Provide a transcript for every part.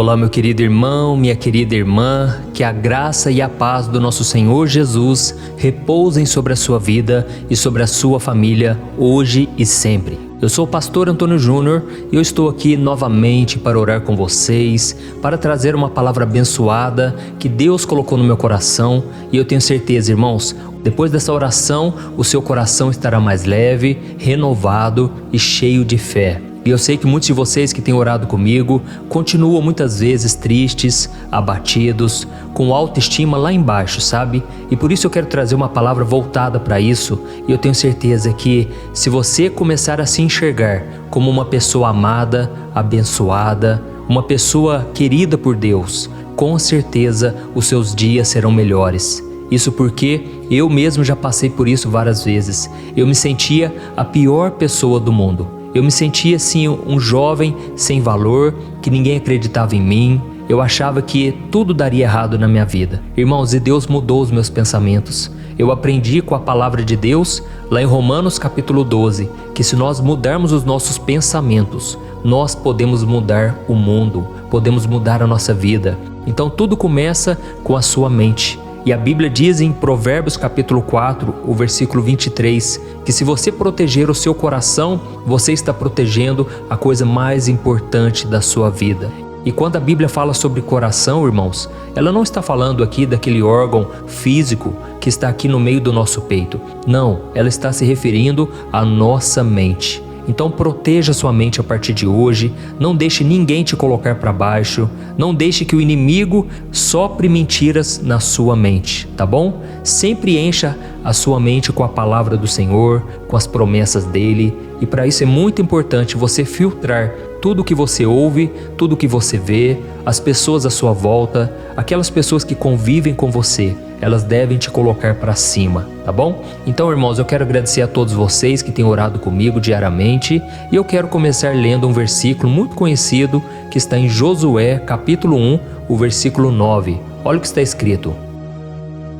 Olá, meu querido irmão, minha querida irmã, que a graça e a paz do nosso Senhor Jesus repousem sobre a sua vida e sobre a sua família, hoje e sempre. Eu sou o pastor Antônio Júnior e eu estou aqui novamente para orar com vocês, para trazer uma palavra abençoada que Deus colocou no meu coração, e eu tenho certeza, irmãos, depois dessa oração, o seu coração estará mais leve, renovado e cheio de fé. E eu sei que muitos de vocês que têm orado comigo continuam muitas vezes tristes, abatidos, com autoestima lá embaixo, sabe? E por isso eu quero trazer uma palavra voltada para isso. E eu tenho certeza que se você começar a se enxergar como uma pessoa amada, abençoada, uma pessoa querida por Deus, com certeza os seus dias serão melhores. Isso porque eu mesmo já passei por isso várias vezes. Eu me sentia a pior pessoa do mundo. Eu me sentia assim um jovem sem valor, que ninguém acreditava em mim. Eu achava que tudo daria errado na minha vida. Irmãos, e Deus mudou os meus pensamentos. Eu aprendi com a palavra de Deus, lá em Romanos capítulo 12, que se nós mudarmos os nossos pensamentos, nós podemos mudar o mundo, podemos mudar a nossa vida. Então tudo começa com a sua mente. E a Bíblia diz em Provérbios capítulo 4, o versículo 23, que se você proteger o seu coração, você está protegendo a coisa mais importante da sua vida. E quando a Bíblia fala sobre coração, irmãos, ela não está falando aqui daquele órgão físico que está aqui no meio do nosso peito. Não, ela está se referindo à nossa mente. Então proteja sua mente a partir de hoje, não deixe ninguém te colocar para baixo, não deixe que o inimigo sopre mentiras na sua mente, tá bom? Sempre encha a sua mente com a palavra do Senhor, com as promessas dele, e para isso é muito importante você filtrar tudo que você ouve, tudo que você vê, as pessoas à sua volta, aquelas pessoas que convivem com você, elas devem te colocar para cima, tá bom? Então, irmãos, eu quero agradecer a todos vocês que têm orado comigo diariamente, e eu quero começar lendo um versículo muito conhecido que está em Josué, capítulo 1, o versículo 9. Olha o que está escrito: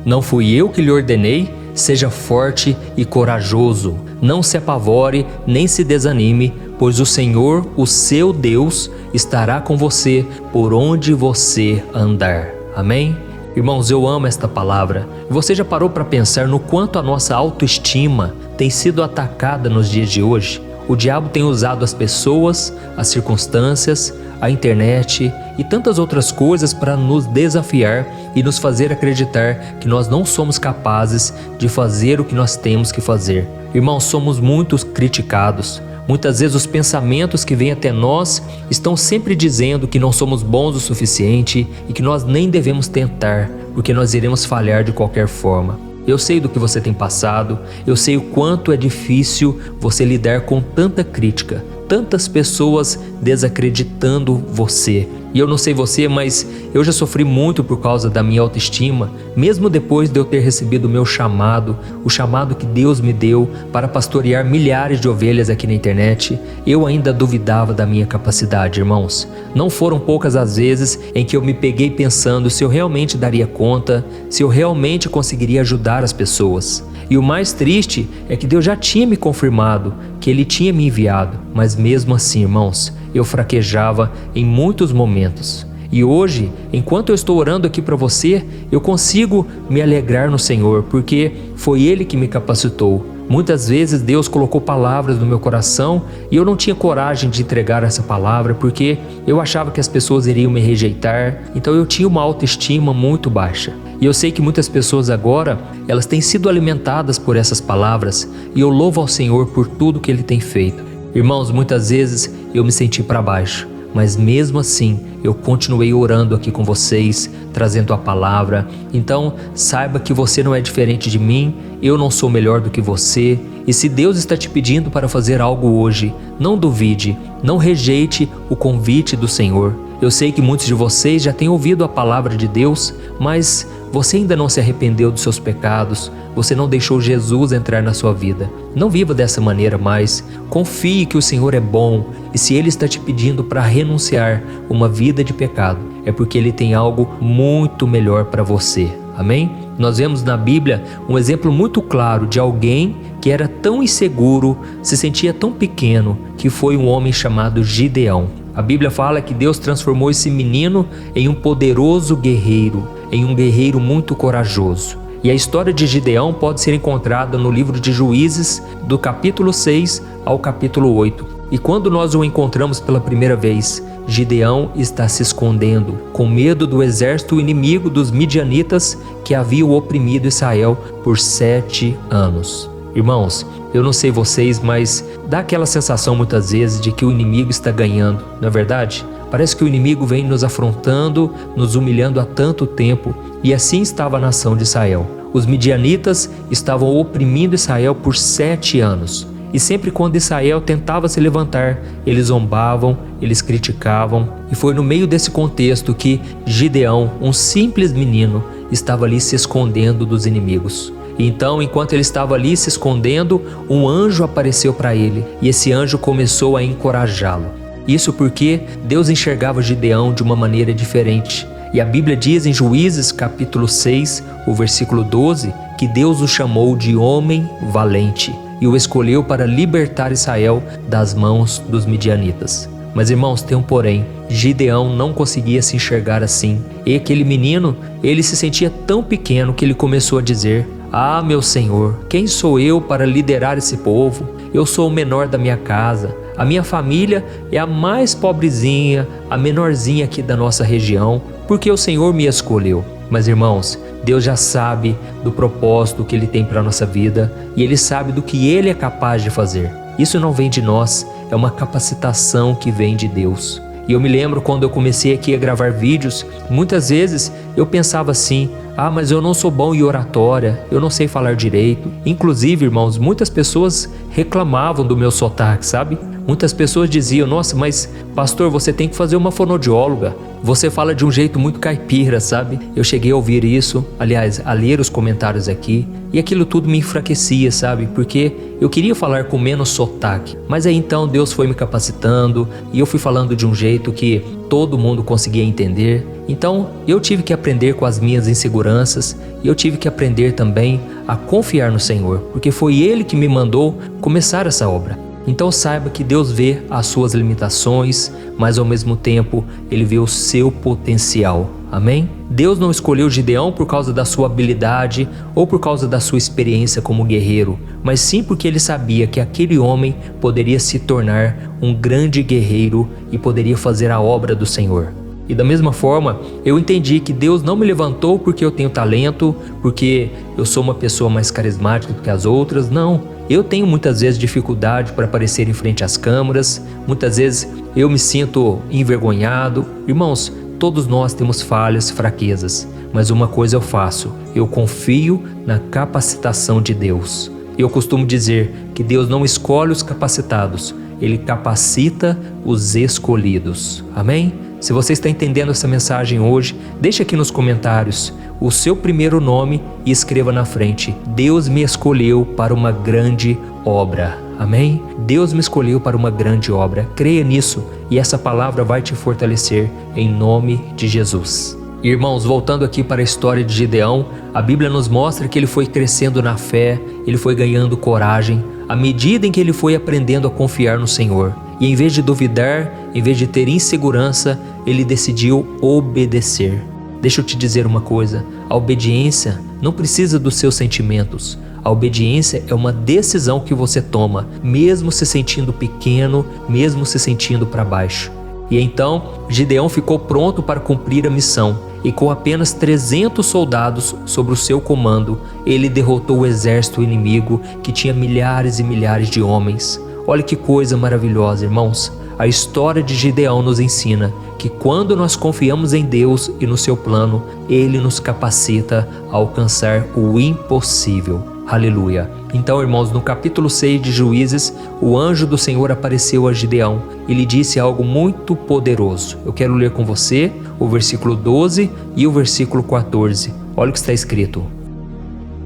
Não fui eu que lhe ordenei, seja forte e corajoso, não se apavore nem se desanime, pois o Senhor, o seu Deus, estará com você por onde você andar. Amém? Irmãos, eu amo esta palavra. Você já parou para pensar no quanto a nossa autoestima tem sido atacada nos dias de hoje? O diabo tem usado as pessoas, as circunstâncias, a internet e tantas outras coisas para nos desafiar e nos fazer acreditar que nós não somos capazes de fazer o que nós temos que fazer. Irmãos, somos muito criticados. Muitas vezes os pensamentos que vêm até nós estão sempre dizendo que não somos bons o suficiente e que nós nem devemos tentar, porque nós iremos falhar de qualquer forma. Eu sei do que você tem passado, eu sei o quanto é difícil você lidar com tanta crítica, tantas pessoas desacreditando você. E eu não sei você, mas eu já sofri muito por causa da minha autoestima, mesmo depois de eu ter recebido o meu chamado, o chamado que Deus me deu para pastorear milhares de ovelhas aqui na internet. Eu ainda duvidava da minha capacidade, irmãos. Não foram poucas as vezes em que eu me peguei pensando se eu realmente daria conta, se eu realmente conseguiria ajudar as pessoas. E o mais triste é que Deus já tinha me confirmado que Ele tinha me enviado, mas mesmo assim, irmãos, eu fraquejava em muitos momentos. E hoje, enquanto eu estou orando aqui para você, eu consigo me alegrar no Senhor, porque foi Ele que me capacitou. Muitas vezes Deus colocou palavras no meu coração e eu não tinha coragem de entregar essa palavra porque eu achava que as pessoas iriam me rejeitar, então eu tinha uma autoestima muito baixa. E eu sei que muitas pessoas agora, elas têm sido alimentadas por essas palavras, e eu louvo ao Senhor por tudo que Ele tem feito. Irmãos, muitas vezes eu me senti para baixo, mas mesmo assim eu continuei orando aqui com vocês, trazendo a palavra. Então saiba que você não é diferente de mim, eu não sou melhor do que você, e se Deus está te pedindo para fazer algo hoje, não duvide, não rejeite o convite do Senhor. Eu sei que muitos de vocês já têm ouvido a palavra de Deus, mas você ainda não se arrependeu dos seus pecados, você não deixou Jesus entrar na sua vida. Não viva dessa maneira mais. Confie que o Senhor é bom, e se Ele está te pedindo para renunciar uma vida de pecado, é porque Ele tem algo muito melhor para você. Amém? Nós vemos na Bíblia um exemplo muito claro de alguém que era tão inseguro, se sentia tão pequeno, que foi um homem chamado Gideão. A Bíblia fala que Deus transformou esse menino em um poderoso guerreiro, em um guerreiro muito corajoso. E a história de Gideão pode ser encontrada no livro de Juízes, do capítulo 6 ao capítulo 8. E quando nós o encontramos pela primeira vez, Gideão está se escondendo, com medo do exército inimigo dos midianitas que haviam oprimido Israel por 7 anos. Irmãos, eu não sei vocês, mas dá aquela sensação muitas vezes de que o inimigo está ganhando, não é verdade? Parece que o inimigo vem nos afrontando, nos humilhando há tanto tempo, e assim estava a nação de Israel. Os midianitas estavam oprimindo Israel por 7 anos. E sempre quando Israel tentava se levantar, eles zombavam, eles criticavam. E foi no meio desse contexto que Gideão, um simples menino, estava ali se escondendo dos inimigos. E então, enquanto ele estava ali se escondendo, um anjo apareceu para ele. E esse anjo começou a encorajá-lo. Isso porque Deus enxergava Gideão de uma maneira diferente. E a Bíblia diz em Juízes capítulo 6, o versículo 12, que Deus o chamou de homem valente e o escolheu para libertar Israel das mãos dos midianitas. Mas irmãos, tem um porém, Gideão não conseguia se enxergar assim. E aquele menino, ele se sentia tão pequeno que ele começou a dizer: "Ah, meu Senhor, quem sou eu para liderar esse povo? Eu sou o menor da minha casa. A minha família é a mais pobrezinha, a menorzinha aqui da nossa região, porque o Senhor me escolheu." Mas irmãos, Deus já sabe do propósito que Ele tem para a nossa vida e Ele sabe do que Ele é capaz de fazer. Isso não vem de nós, é uma capacitação que vem de Deus. E eu me lembro quando eu comecei aqui a gravar vídeos, muitas vezes eu pensava assim: "Ah, mas eu não sou bom em oratória, eu não sei falar direito." Inclusive, irmãos, muitas pessoas reclamavam do meu sotaque, sabe? Muitas pessoas diziam: "Nossa, mas pastor, você tem que fazer uma fonoaudióloga. Você fala de um jeito muito caipira, sabe?" Eu cheguei a ouvir isso, aliás, a ler os comentários aqui, e aquilo tudo me enfraquecia, sabe? Porque eu queria falar com menos sotaque. Mas aí então Deus foi me capacitando e eu fui falando de um jeito que todo mundo conseguia entender. Então eu tive que aprender com as minhas inseguranças e eu tive que aprender também a confiar no Senhor, porque foi Ele que me mandou começar essa obra. Então saiba que Deus vê as suas limitações, mas ao mesmo tempo Ele vê o seu potencial. Amém? Deus não escolheu Gideão por causa da sua habilidade ou por causa da sua experiência como guerreiro, mas sim porque Ele sabia que aquele homem poderia se tornar um grande guerreiro e poderia fazer a obra do Senhor. E da mesma forma, eu entendi que Deus não me levantou porque eu tenho talento, porque eu sou uma pessoa mais carismática do que as outras. Não, eu tenho muitas vezes dificuldade para aparecer em frente às câmeras, muitas vezes eu me sinto envergonhado. Irmãos, todos nós temos falhas, fraquezas, mas uma coisa eu faço: eu confio na capacitação de Deus. Eu costumo dizer que Deus não escolhe os capacitados, Ele capacita os escolhidos. Amém? Se você está entendendo essa mensagem hoje, deixe aqui nos comentários o seu primeiro nome e escreva na frente: Deus me escolheu para uma grande obra. Amém? Deus me escolheu para uma grande obra. Creia nisso e essa palavra vai te fortalecer em nome de Jesus. Irmãos, voltando aqui para a história de Gideão, a Bíblia nos mostra que ele foi crescendo na fé, ele foi ganhando coragem, à medida em que ele foi aprendendo a confiar no Senhor. E em vez de duvidar, em vez de ter insegurança, ele decidiu obedecer. Deixa eu te dizer uma coisa: a obediência não precisa dos seus sentimentos. A obediência é uma decisão que você toma, mesmo se sentindo pequeno, mesmo se sentindo para baixo. E então, Gideão ficou pronto para cumprir a missão. E com apenas 300 soldados sob o seu comando, ele derrotou o exército inimigo que tinha milhares e milhares de homens. Olha que coisa maravilhosa, irmãos. A história de Gideão nos ensina que quando nós confiamos em Deus e no seu plano, Ele nos capacita a alcançar o impossível. Aleluia! Então, irmãos, no capítulo 6 de Juízes, o anjo do Senhor apareceu a Gideão e lhe disse algo muito poderoso. Eu quero ler com você o versículo 12 e o versículo 14. Olha o que está escrito: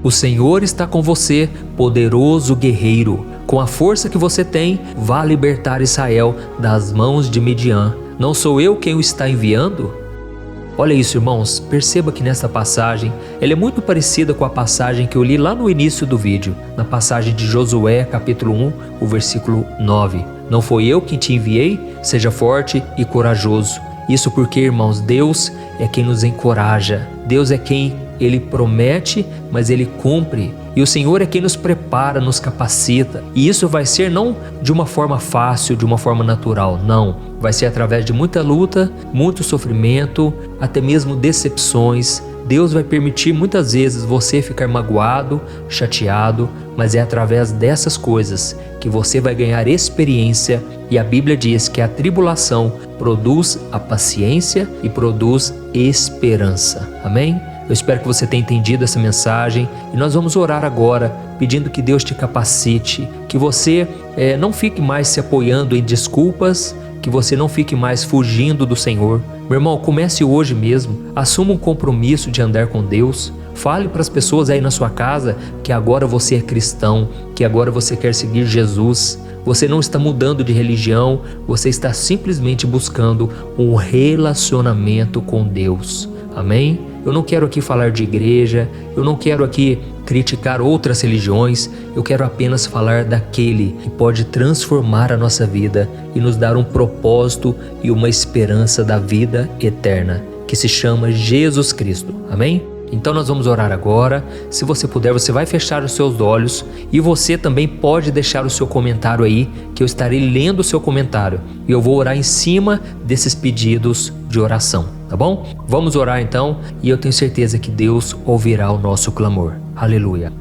O Senhor está com você, poderoso guerreiro. Com a força que você tem, vá libertar Israel das mãos de Midian. Não sou eu quem o está enviando? Olha isso, irmãos, perceba que nessa passagem, ela é muito parecida com a passagem que eu li lá no início do vídeo, na passagem de Josué, capítulo 1, o versículo 9. Não foi eu quem te enviei? Seja forte e corajoso. Isso porque, irmãos, Deus é quem nos encoraja. Deus é quem Ele promete, mas Ele cumpre. E o Senhor é quem nos prepara, nos capacita. E isso vai ser não de uma forma fácil, de uma forma natural, não. Vai ser através de muita luta, muito sofrimento, até mesmo decepções. Deus vai permitir muitas vezes você ficar magoado, chateado, mas é através dessas coisas que você vai ganhar experiência. E a Bíblia diz que a tribulação produz a paciência e produz esperança. Amém? Eu espero que você tenha entendido essa mensagem e nós vamos orar agora pedindo que Deus te capacite, que você não fique mais se apoiando em desculpas, que você não fique mais fugindo do Senhor. Meu irmão, comece hoje mesmo, assuma um compromisso de andar com Deus. Fale para as pessoas aí na sua casa que agora você é cristão, que agora você quer seguir Jesus. Você não está mudando de religião, você está simplesmente buscando um relacionamento com Deus. Amém? Eu não quero aqui falar de igreja, eu não quero aqui criticar outras religiões, eu quero apenas falar daquele que pode transformar a nossa vida e nos dar um propósito e uma esperança da vida eterna, que se chama Jesus Cristo. Amém? Então nós vamos orar agora. Se você puder, você vai fechar os seus olhos e você também pode deixar o seu comentário aí, que eu estarei lendo o seu comentário e eu vou orar em cima desses pedidos de oração, tá bom? Vamos orar então e eu tenho certeza que Deus ouvirá o nosso clamor. Aleluia.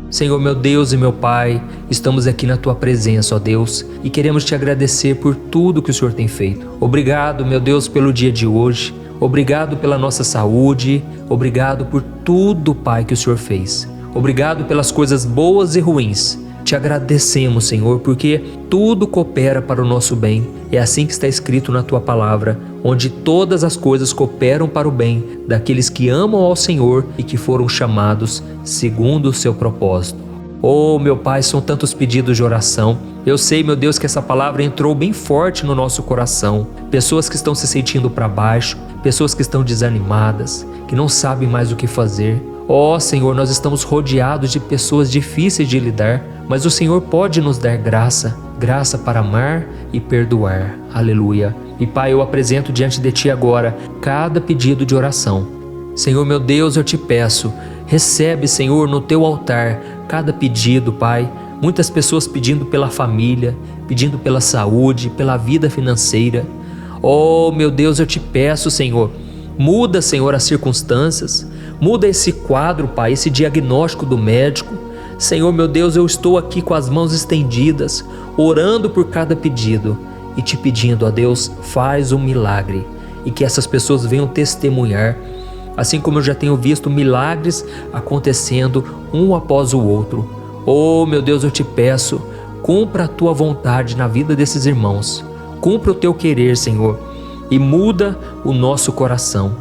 Senhor, meu Deus e meu Pai, estamos aqui na Tua presença, ó Deus, e queremos Te agradecer por tudo que o Senhor tem feito. Obrigado, meu Deus, pelo dia de hoje. Obrigado pela nossa saúde, obrigado por tudo, Pai, que o Senhor fez. Obrigado pelas coisas boas e ruins. Te agradecemos, Senhor, porque tudo coopera para o nosso bem. É assim que está escrito na Tua palavra, onde todas as coisas cooperam para o bem daqueles que amam ao Senhor e que foram chamados segundo o seu propósito. Oh, meu Pai, são tantos pedidos de oração. Eu sei, meu Deus, que essa palavra entrou bem forte no nosso coração. Pessoas que estão se sentindo para baixo, pessoas que estão desanimadas, que não sabem mais o que fazer. Oh, Senhor, nós estamos rodeados de pessoas difíceis de lidar, mas o Senhor pode nos dar graça, graça para amar e perdoar. Aleluia. E Pai, eu apresento diante de Ti agora cada pedido de oração. Senhor, meu Deus, eu Te peço, recebe, Senhor, no Teu altar cada pedido, Pai. Muitas pessoas pedindo pela família, pedindo pela saúde, pela vida financeira. Oh, meu Deus, eu Te peço, Senhor, muda, Senhor, as circunstâncias, muda esse quadro, Pai, esse diagnóstico do médico. Senhor, meu Deus, eu estou aqui com as mãos estendidas, orando por cada pedido e Te pedindo, ó Deus, faz um milagre e que essas pessoas venham testemunhar, assim como eu já tenho visto milagres acontecendo um após o outro. Oh, meu Deus, eu Te peço, cumpra a Tua vontade na vida desses irmãos, cumpra o Teu querer, Senhor, e muda o nosso coração.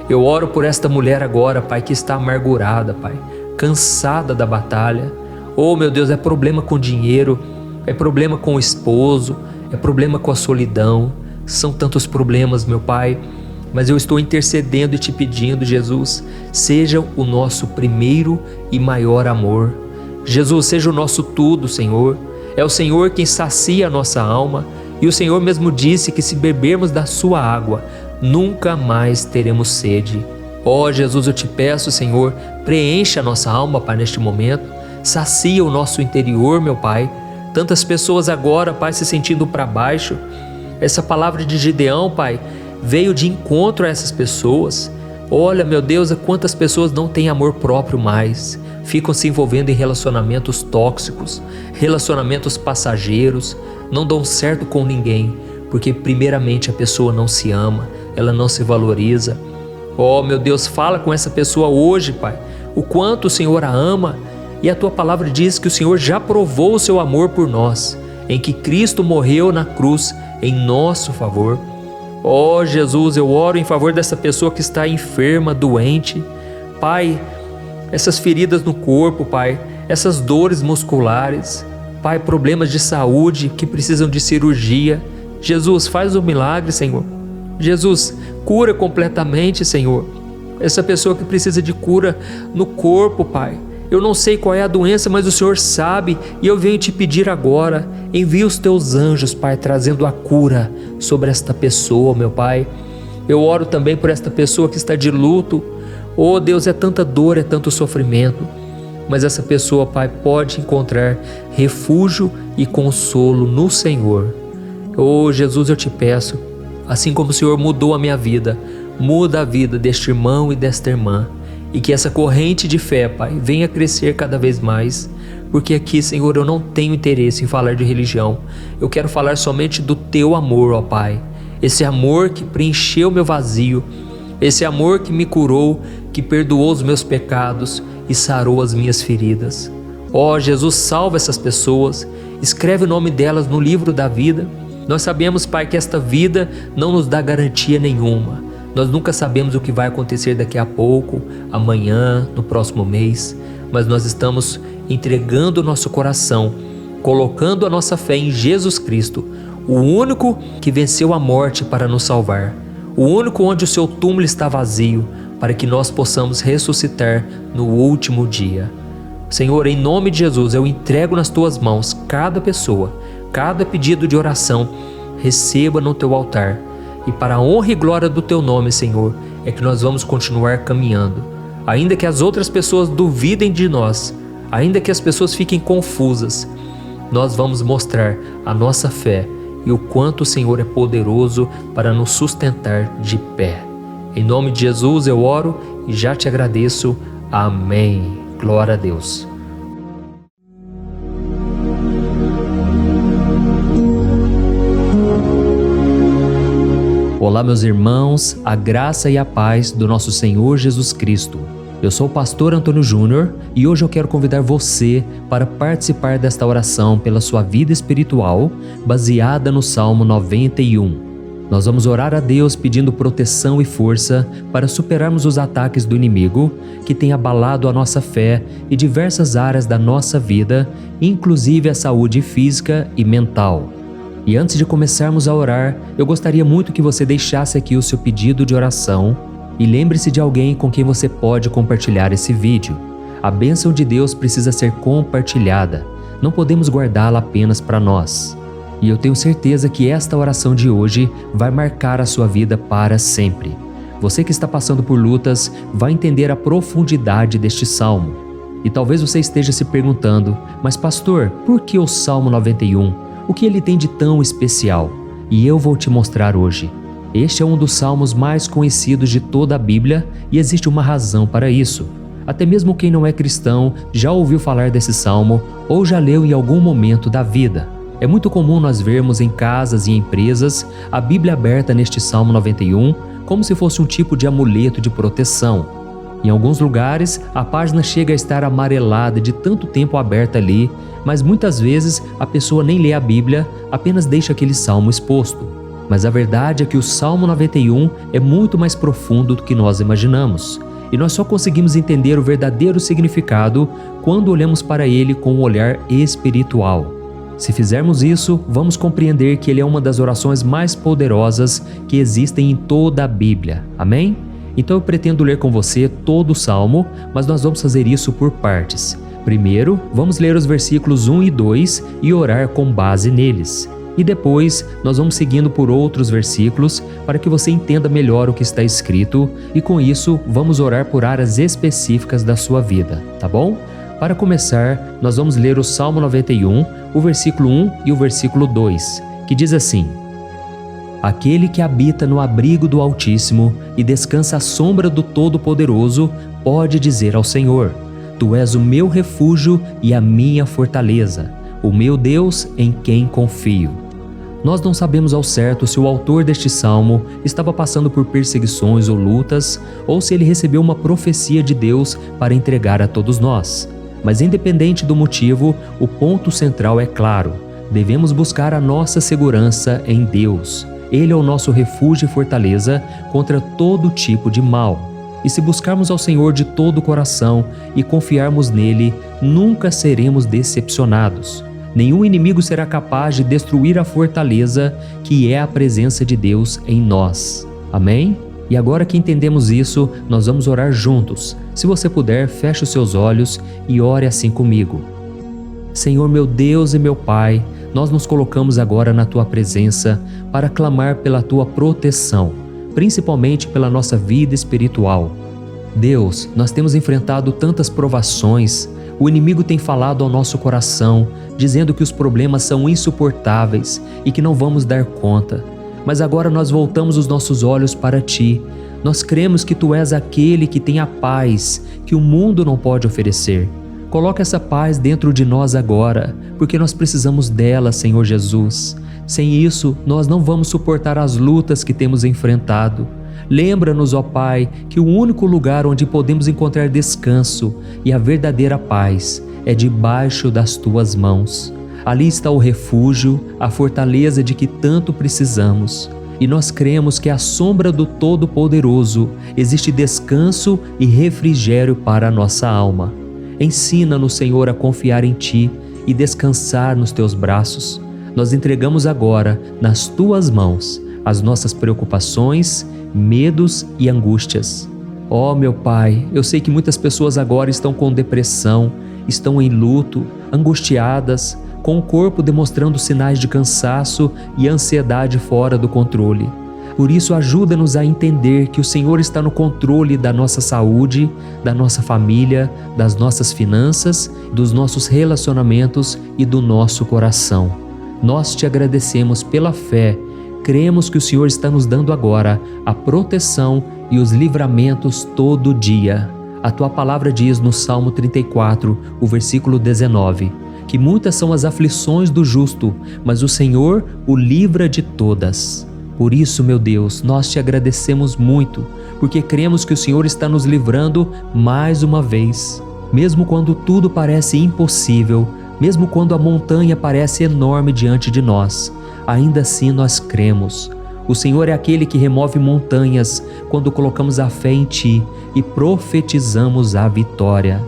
Eu oro por esta mulher agora, Pai, que está amargurada, Pai, cansada da batalha. Oh, meu Deus, é problema com dinheiro, é problema com o esposo, é problema com a solidão. São tantos problemas, meu Pai, mas eu estou intercedendo e Te pedindo, Jesus, seja o nosso primeiro e maior amor. Jesus, seja o nosso tudo, Senhor. É o Senhor quem sacia a nossa alma e o Senhor mesmo disse que se bebermos da Sua água, nunca mais teremos sede. Ó Jesus, eu Te peço, Senhor, preencha a nossa alma, Pai, neste momento. Sacia o nosso interior, meu Pai. Tantas pessoas agora, Pai, se sentindo para baixo. Essa palavra de Gideão, Pai, veio de encontro a essas pessoas. Olha, meu Deus, quantas pessoas não têm amor próprio mais. Ficam se envolvendo em relacionamentos tóxicos, relacionamentos passageiros, não dão certo com ninguém, porque primeiramente a pessoa não se ama, ela não se valoriza. Oh, meu Deus, fala com essa pessoa hoje, Pai, o quanto o Senhor a ama, e a Tua palavra diz que o Senhor já provou o Seu amor por nós, em que Cristo morreu na cruz em nosso favor. Oh, Jesus, eu oro em favor dessa pessoa que está enferma, doente. Pai, essas feridas no corpo, Pai, essas dores musculares, Pai, problemas de saúde que precisam de cirurgia. Jesus, faz um milagre, Senhor. Jesus, cura completamente, Senhor, essa pessoa que precisa de cura no corpo, Pai. eu não sei qual é a doença, mas o Senhor sabe, e eu venho te pedir agora, envia os teus anjos, Pai, trazendo a cura sobre esta pessoa, meu Pai. Eu oro também por esta pessoa que está de luto. Oh Deus, é tanta dor, é tanto sofrimento, mas essa pessoa, Pai, pode encontrar refúgio e consolo no Senhor. Oh Jesus, eu te peço, assim como o Senhor mudou a minha vida, muda a vida deste irmão e desta irmã, e que essa corrente de fé, Pai, venha crescer cada vez mais, porque aqui, Senhor, eu não tenho interesse em falar de religião, eu quero falar somente do Teu amor, ó Pai, esse amor que preencheu meu vazio, esse amor que me curou, que perdoou os meus pecados e sarou as minhas feridas. Ó Jesus, salva essas pessoas, escreve o nome delas no livro da vida. Nós sabemos, Pai, que esta vida não nos dá garantia nenhuma. Nós nunca sabemos o que vai acontecer daqui a pouco, amanhã, no próximo mês, mas nós estamos entregando o nosso coração, colocando a nossa fé em Jesus Cristo, o único que venceu a morte para nos salvar, o único onde o seu túmulo está vazio, para que nós possamos ressuscitar no último dia. Senhor, em nome de Jesus, eu entrego nas Tuas mãos cada pessoa, cada pedido de oração, receba no Teu altar. E para a honra e glória do Teu nome, Senhor, é que nós vamos continuar caminhando. Ainda que as outras pessoas duvidem de nós, ainda que as pessoas fiquem confusas, nós vamos mostrar a nossa fé e o quanto o Senhor é poderoso para nos sustentar de pé. Em nome de Jesus eu oro e já te agradeço. Amém. Glória a Deus. Olá, meus irmãos, a graça e a paz do nosso Senhor Jesus Cristo. Eu sou o pastor Antônio Júnior e hoje eu quero convidar você para participar desta oração pela sua vida espiritual, baseada no Salmo 91. Nós vamos orar a Deus pedindo proteção e força para superarmos os ataques do inimigo que tem abalado a nossa fé e diversas áreas da nossa vida, inclusive a saúde física e mental. E antes de começarmos a orar, eu gostaria muito que você deixasse aqui o seu pedido de oração e lembre-se de alguém com quem você pode compartilhar esse vídeo. A bênção de Deus precisa ser compartilhada, não podemos guardá-la apenas para nós. E eu tenho certeza que esta oração de hoje vai marcar a sua vida para sempre. Você que está passando por lutas vai entender a profundidade deste salmo. E talvez você esteja se perguntando, mas pastor, por que o Salmo 91? O que ele tem de tão especial? E eu vou te mostrar hoje. Este é um dos salmos mais conhecidos de toda a Bíblia e existe uma razão para isso. Até mesmo quem não é cristão já ouviu falar desse salmo ou já leu em algum momento da vida. É muito comum nós vermos em casas e empresas a Bíblia aberta neste Salmo 91 como se fosse um tipo de amuleto de proteção. Em alguns lugares, a página chega a estar amarelada de tanto tempo aberta ali, mas muitas vezes a pessoa nem lê a Bíblia, apenas deixa aquele salmo exposto. Mas a verdade é que o Salmo 91 é muito mais profundo do que nós imaginamos. E nós só conseguimos entender o verdadeiro significado quando olhamos para ele com um olhar espiritual. Se fizermos isso, vamos compreender que ele é uma das orações mais poderosas que existem em toda a Bíblia. Amém? Então eu pretendo ler com você todo o Salmo, mas nós vamos fazer isso por partes. Primeiro, vamos ler os versículos 1 e 2 e orar com base neles. E depois, nós vamos seguindo por outros versículos para que você entenda melhor o que está escrito e com isso, vamos orar por áreas específicas da sua vida, tá bom? Para começar, nós vamos ler o Salmo 91, o versículo 1 e o versículo 2, que diz assim: Aquele que habita no abrigo do Altíssimo e descansa à sombra do Todo-Poderoso pode dizer ao Senhor: Tu és o meu refúgio e a minha fortaleza, o meu Deus em quem confio. Nós não sabemos ao certo se o autor deste salmo estava passando por perseguições ou lutas, ou se ele recebeu uma profecia de Deus para entregar a todos nós. Mas independente do motivo, o ponto central é claro: devemos buscar a nossa segurança em Deus. Ele é o nosso refúgio e fortaleza contra todo tipo de mal. E se buscarmos ao Senhor de todo o coração e confiarmos nele, nunca seremos decepcionados. Nenhum inimigo será capaz de destruir a fortaleza que é a presença de Deus em nós. Amém? E agora que entendemos isso, nós vamos orar juntos. Se você puder, feche os seus olhos e ore assim comigo. Senhor meu Deus e meu Pai, nós nos colocamos agora na Tua presença para clamar pela Tua proteção, principalmente pela nossa vida espiritual. Deus, nós temos enfrentado tantas provações, o inimigo tem falado ao nosso coração, dizendo que os problemas são insuportáveis e que não vamos dar conta. Mas agora nós voltamos os nossos olhos para Ti. Nós cremos que Tu és aquele que tem a paz que o mundo não pode oferecer. Coloca essa paz dentro de nós agora, porque nós precisamos dela, Senhor Jesus. Sem isso, nós não vamos suportar as lutas que temos enfrentado. Lembra-nos, ó Pai, que o único lugar onde podemos encontrar descanso e a verdadeira paz é debaixo das Tuas mãos. Ali está o refúgio, a fortaleza de que tanto precisamos. E nós cremos que à sombra do Todo-Poderoso existe descanso e refrigério para a nossa alma. Ensina-nos, Senhor, a confiar em Ti e descansar nos Teus braços. Nós entregamos agora nas Tuas mãos as nossas preocupações, medos e angústias. Ó meu Pai, eu sei que muitas pessoas agora estão com depressão, estão em luto, angustiadas, com o corpo demonstrando sinais de cansaço e ansiedade fora do controle. Por isso, ajuda-nos a entender que o Senhor está no controle da nossa saúde, da nossa família, das nossas finanças, dos nossos relacionamentos e do nosso coração. Nós Te agradecemos pela fé. Cremos que o Senhor está nos dando agora a proteção e os livramentos todo dia. A Tua palavra diz no Salmo 34, o versículo 19, que muitas são as aflições do justo, mas o Senhor o livra de todas. Por isso, meu Deus, nós Te agradecemos muito, porque cremos que o Senhor está nos livrando mais uma vez. Mesmo quando tudo parece impossível, mesmo quando a montanha parece enorme diante de nós, ainda assim nós cremos. O Senhor é aquele que remove montanhas quando colocamos a fé em Ti e profetizamos a vitória.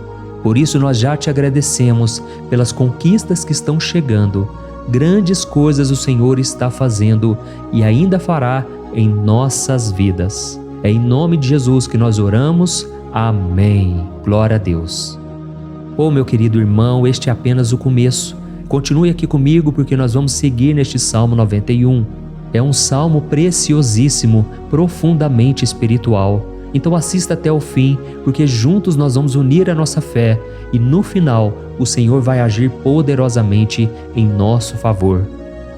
Por isso nós já Te agradecemos pelas conquistas que estão chegando. Grandes coisas o Senhor está fazendo e ainda fará em nossas vidas. É em nome de Jesus que nós oramos. Amém. Glória a Deus. Oh, meu querido irmão, este é apenas o começo. Continue aqui comigo porque nós vamos seguir neste Salmo 91. É um salmo preciosíssimo, profundamente espiritual. Então assista até o fim, porque juntos nós vamos unir a nossa fé e no final o Senhor vai agir poderosamente em nosso favor.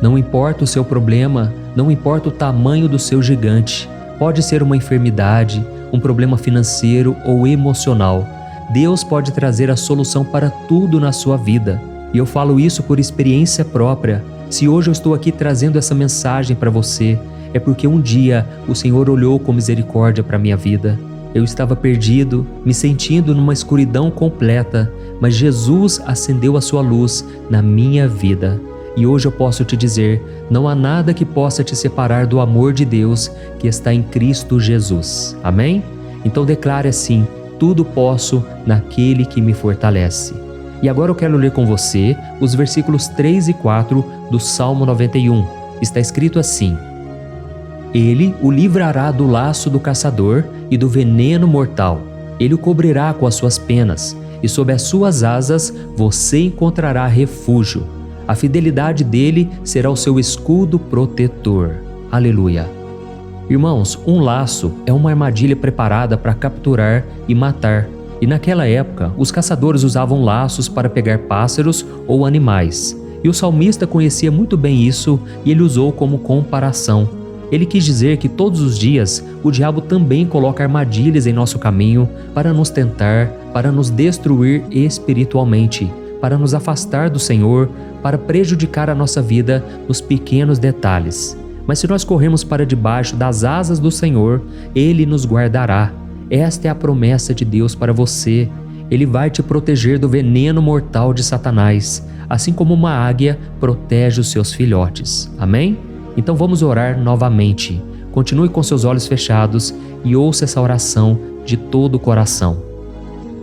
Não importa o seu problema, não importa o tamanho do seu gigante, pode ser uma enfermidade, um problema financeiro ou emocional. Deus pode trazer a solução para tudo na sua vida. E eu falo isso por experiência própria. Se hoje eu estou aqui trazendo essa mensagem para você, é porque um dia o Senhor olhou com misericórdia para a minha vida. Eu estava perdido, me sentindo numa escuridão completa, mas Jesus acendeu a sua luz na minha vida. E hoje eu posso te dizer, não há nada que possa te separar do amor de Deus que está em Cristo Jesus. Amém? Então declare assim, tudo posso naquele que me fortalece. E agora eu quero ler com você os versículos 3 e 4 do Salmo 91. Está escrito assim: Ele o livrará do laço do caçador e do veneno mortal. Ele o cobrirá com as suas penas, e sob as suas asas você encontrará refúgio. A fidelidade dele será o seu escudo protetor. Aleluia. Irmãos, um laço é uma armadilha preparada para capturar e matar. E naquela época, os caçadores usavam laços para pegar pássaros ou animais. E o salmista conhecia muito bem isso e ele usou como comparação. Ele quis dizer que todos os dias o diabo também coloca armadilhas em nosso caminho para nos tentar, para nos destruir espiritualmente, para nos afastar do Senhor, para prejudicar a nossa vida nos pequenos detalhes. Mas se nós corrermos para debaixo das asas do Senhor, Ele nos guardará. Esta é a promessa de Deus para você. Ele vai te proteger do veneno mortal de Satanás, assim como uma águia protege os seus filhotes. Amém? Então vamos orar novamente. Continue com seus olhos fechados e ouça essa oração de todo o coração.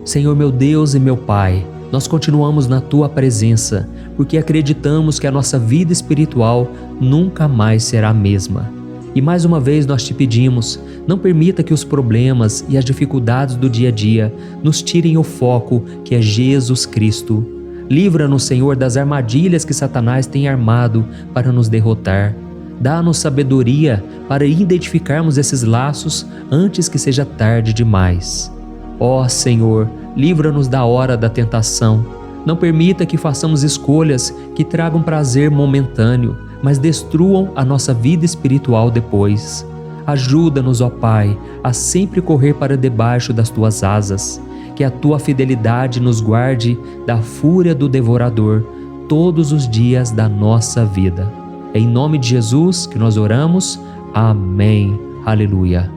Senhor meu Deus e meu Pai, nós continuamos na Tua presença, porque acreditamos que a nossa vida espiritual nunca mais será a mesma. E mais uma vez nós te pedimos, não permita que os problemas e as dificuldades do dia a dia nos tirem o foco que é Jesus Cristo. Livra-nos, Senhor, das armadilhas que Satanás tem armado para nos derrotar. Dá-nos sabedoria para identificarmos esses laços antes que seja tarde demais. Ó Senhor, livra-nos da hora da tentação. Não permita que façamos escolhas que tragam prazer momentâneo, mas destruam a nossa vida espiritual depois. Ajuda-nos, ó Pai, a sempre correr para debaixo das Tuas asas. Que a Tua fidelidade nos guarde da fúria do devorador todos os dias da nossa vida. É em nome de Jesus que nós oramos. Amém. Aleluia.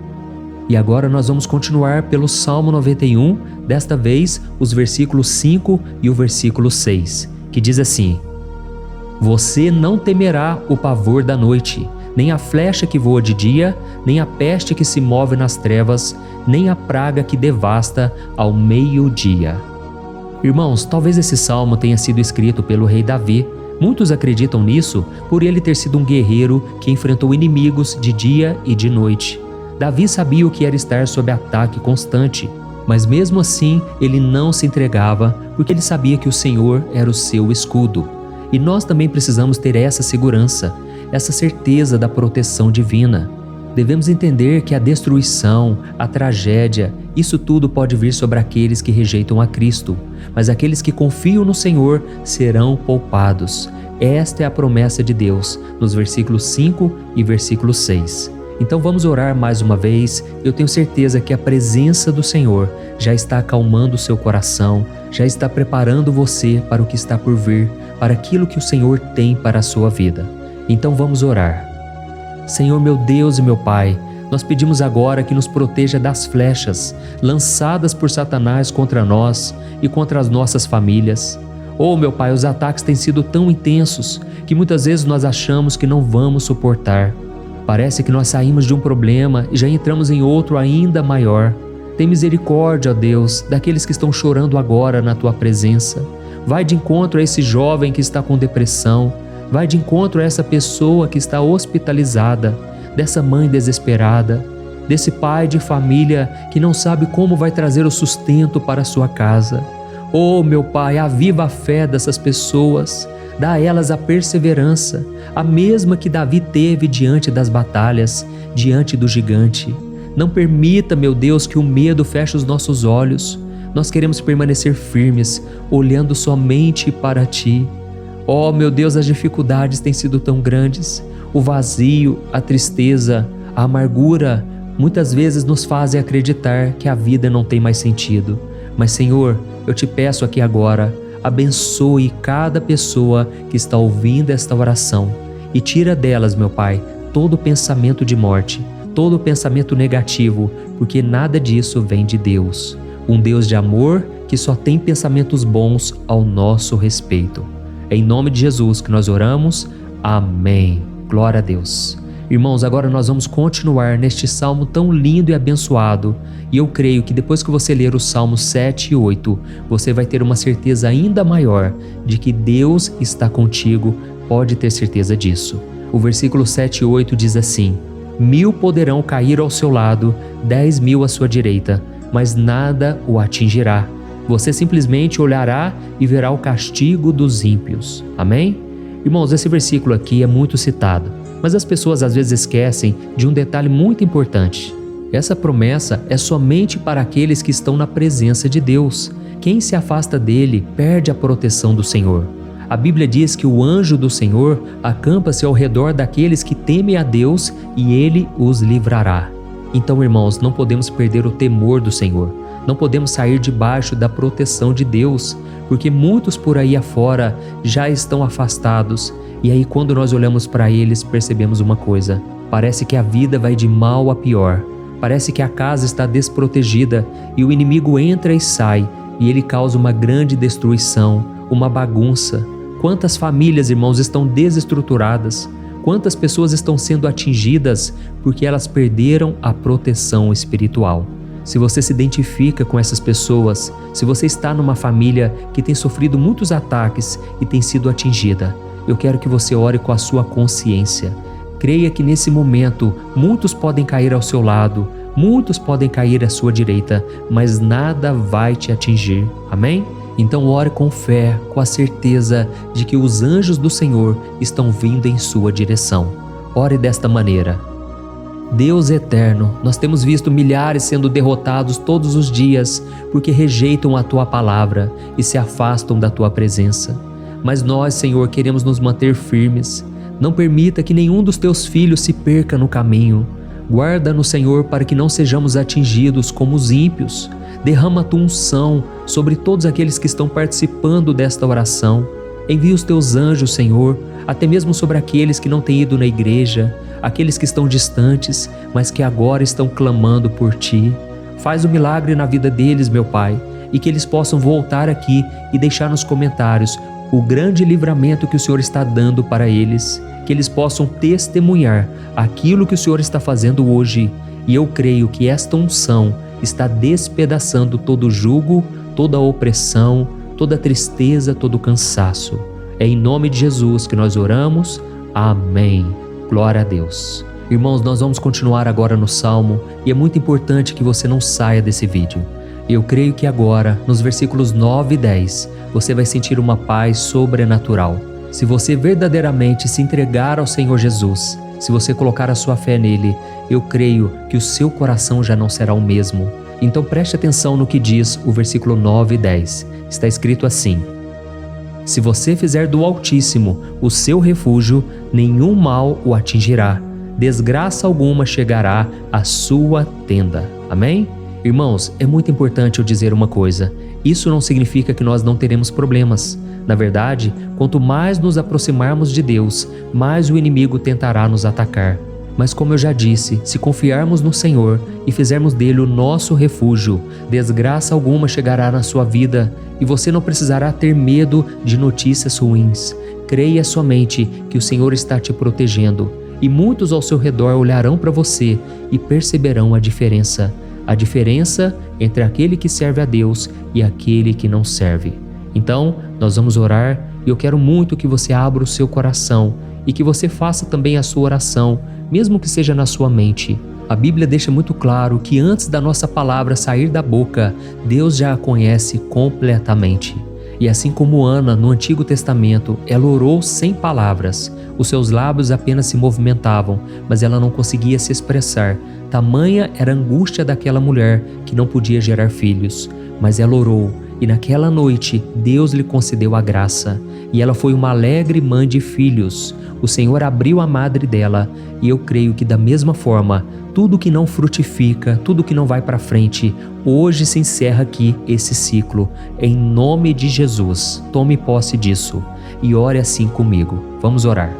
E agora nós vamos continuar pelo Salmo 91, desta vez os versículos 5 e o versículo 6, que diz assim: Você não temerá o pavor da noite, nem a flecha que voa de dia, nem a peste que se move nas trevas, nem a praga que devasta ao meio-dia. Irmãos, talvez esse salmo tenha sido escrito pelo rei Davi. Muitos acreditam nisso por ele ter sido um guerreiro que enfrentou inimigos de dia e de noite. Davi sabia o que era estar sob ataque constante, mas mesmo assim ele não se entregava porque ele sabia que o Senhor era o seu escudo. E nós também precisamos ter essa segurança, essa certeza da proteção divina. Devemos entender que a destruição, a tragédia, isso tudo pode vir sobre aqueles que rejeitam a Cristo, mas aqueles que confiam no Senhor serão poupados. Esta é a promessa de Deus, nos versículos 5 e versículo 6. Então vamos orar mais uma vez. Eu tenho certeza que a presença do Senhor já está acalmando o seu coração, já está preparando você para o que está por vir, para aquilo que o Senhor tem para a sua vida. Então vamos orar. Senhor meu Deus e meu Pai, nós pedimos agora que nos proteja das flechas lançadas por Satanás contra nós e contra as nossas famílias. Oh meu Pai, os ataques têm sido tão intensos que muitas vezes nós achamos que não vamos suportar. Parece que nós saímos de um problema e já entramos em outro ainda maior. Tem misericórdia, ó Deus, daqueles que estão chorando agora na Tua presença. Vai de encontro a esse jovem que está com depressão. Vai de encontro a essa pessoa que está hospitalizada, dessa mãe desesperada, desse pai de família que não sabe como vai trazer o sustento para a sua casa. Oh, meu Pai, aviva a fé dessas pessoas. Dá a elas a perseverança, a mesma que Davi teve diante das batalhas, diante do gigante. Não permita, meu Deus, que o medo feche os nossos olhos. Nós queremos permanecer firmes, olhando somente para Ti. Oh, meu Deus, as dificuldades têm sido tão grandes. O vazio, a tristeza, a amargura, muitas vezes nos fazem acreditar que a vida não tem mais sentido. Mas, Senhor, eu te peço aqui agora, abençoe cada pessoa que está ouvindo esta oração e tira delas, meu Pai, todo pensamento de morte, todo pensamento negativo, porque nada disso vem de Deus. Um Deus de amor que só tem pensamentos bons ao nosso respeito. É em nome de Jesus que nós oramos. Amém. Glória a Deus. Irmãos, agora nós vamos continuar neste salmo tão lindo e abençoado. E eu creio que depois que você ler os salmos 7 e 8, você vai ter uma certeza ainda maior de que Deus está contigo. Pode ter certeza disso. O versículo 7 e 8 diz assim: 1000 poderão cair ao seu lado, 10.000 à sua direita, mas nada o atingirá. Você simplesmente olhará e verá o castigo dos ímpios. Amém? Irmãos, esse versículo aqui é muito citado, mas as pessoas às vezes esquecem de um detalhe muito importante. Essa promessa é somente para aqueles que estão na presença de Deus. Quem se afasta dele perde a proteção do Senhor. A Bíblia diz que o anjo do Senhor acampa-se ao redor daqueles que temem a Deus e ele os livrará. Então, irmãos, não podemos perder o temor do Senhor. Não podemos sair debaixo da proteção de Deus, porque muitos por aí afora já estão afastados. E aí, quando nós olhamos para eles, percebemos uma coisa: parece que a vida vai de mal a pior. Parece que a casa está desprotegida e o inimigo entra e sai, e ele causa uma grande destruição, uma bagunça. Quantas famílias, irmãos, estão desestruturadas? Quantas pessoas estão sendo atingidas porque elas perderam a proteção espiritual? Se você se identifica com essas pessoas, se você está numa família que tem sofrido muitos ataques e tem sido atingida, eu quero que você ore com a sua consciência. Creia que nesse momento muitos podem cair ao seu lado, muitos podem cair à sua direita, mas nada vai te atingir. Amém? Então ore com fé, com a certeza de que os anjos do Senhor estão vindo em sua direção. Ore desta maneira: Deus eterno, nós temos visto milhares sendo derrotados todos os dias porque rejeitam a Tua palavra e se afastam da Tua presença. Mas nós, Senhor, queremos nos manter firmes. Não permita que nenhum dos Teus filhos se perca no caminho. Guarda-nos, Senhor, para que não sejamos atingidos como os ímpios. Derrama a Tua unção sobre todos aqueles que estão participando desta oração. Envia os Teus anjos, Senhor, até mesmo sobre aqueles que não têm ido na igreja, aqueles que estão distantes, mas que agora estão clamando por Ti. Faz o milagre na vida deles, meu Pai, e que eles possam voltar aqui e deixar nos comentários o grande livramento que o Senhor está dando para eles, que eles possam testemunhar aquilo que o Senhor está fazendo hoje. E eu creio que esta unção está despedaçando todo jugo, toda opressão, toda tristeza, todo cansaço. É em nome de Jesus que nós oramos. Amém. Glória a Deus. Irmãos, nós vamos continuar agora no Salmo e é muito importante que você não saia desse vídeo. Eu creio que agora, nos versículos 9 e 10, você vai sentir uma paz sobrenatural. Se você verdadeiramente se entregar ao Senhor Jesus, se você colocar a sua fé nele, eu creio que o seu coração já não será o mesmo. Então preste atenção no que diz o versículo 9 e 10. Está escrito assim: Se você fizer do Altíssimo o seu refúgio, nenhum mal o atingirá, desgraça alguma chegará à sua tenda. Amém? Irmãos, é muito importante eu dizer uma coisa: isso não significa que nós não teremos problemas. Na verdade, quanto mais nos aproximarmos de Deus, mais o inimigo tentará nos atacar. Mas como eu já disse, se confiarmos no Senhor e fizermos dele o nosso refúgio, desgraça alguma chegará na sua vida e você não precisará ter medo de notícias ruins. Creia somente que o Senhor está te protegendo e muitos ao seu redor olharão para você e perceberão a diferença entre aquele que serve a Deus e aquele que não serve. Então, nós vamos orar e eu quero muito que você abra o seu coração e que você faça também a sua oração, mesmo que seja na sua mente. A Bíblia deixa muito claro que antes da nossa palavra sair da boca, Deus já a conhece completamente. E assim como Ana, no Antigo Testamento, ela orou sem palavras. Os seus lábios apenas se movimentavam, mas ela não conseguia se expressar. Tamanha era a angústia daquela mulher que não podia gerar filhos. Mas ela orou, e naquela noite Deus lhe concedeu a graça. E ela foi uma alegre mãe de filhos. O Senhor abriu a madre dela, e eu creio que da mesma forma, tudo que não frutifica, tudo que não vai para frente, hoje se encerra aqui esse ciclo. Em nome de Jesus, tome posse disso e ore assim comigo. Vamos orar.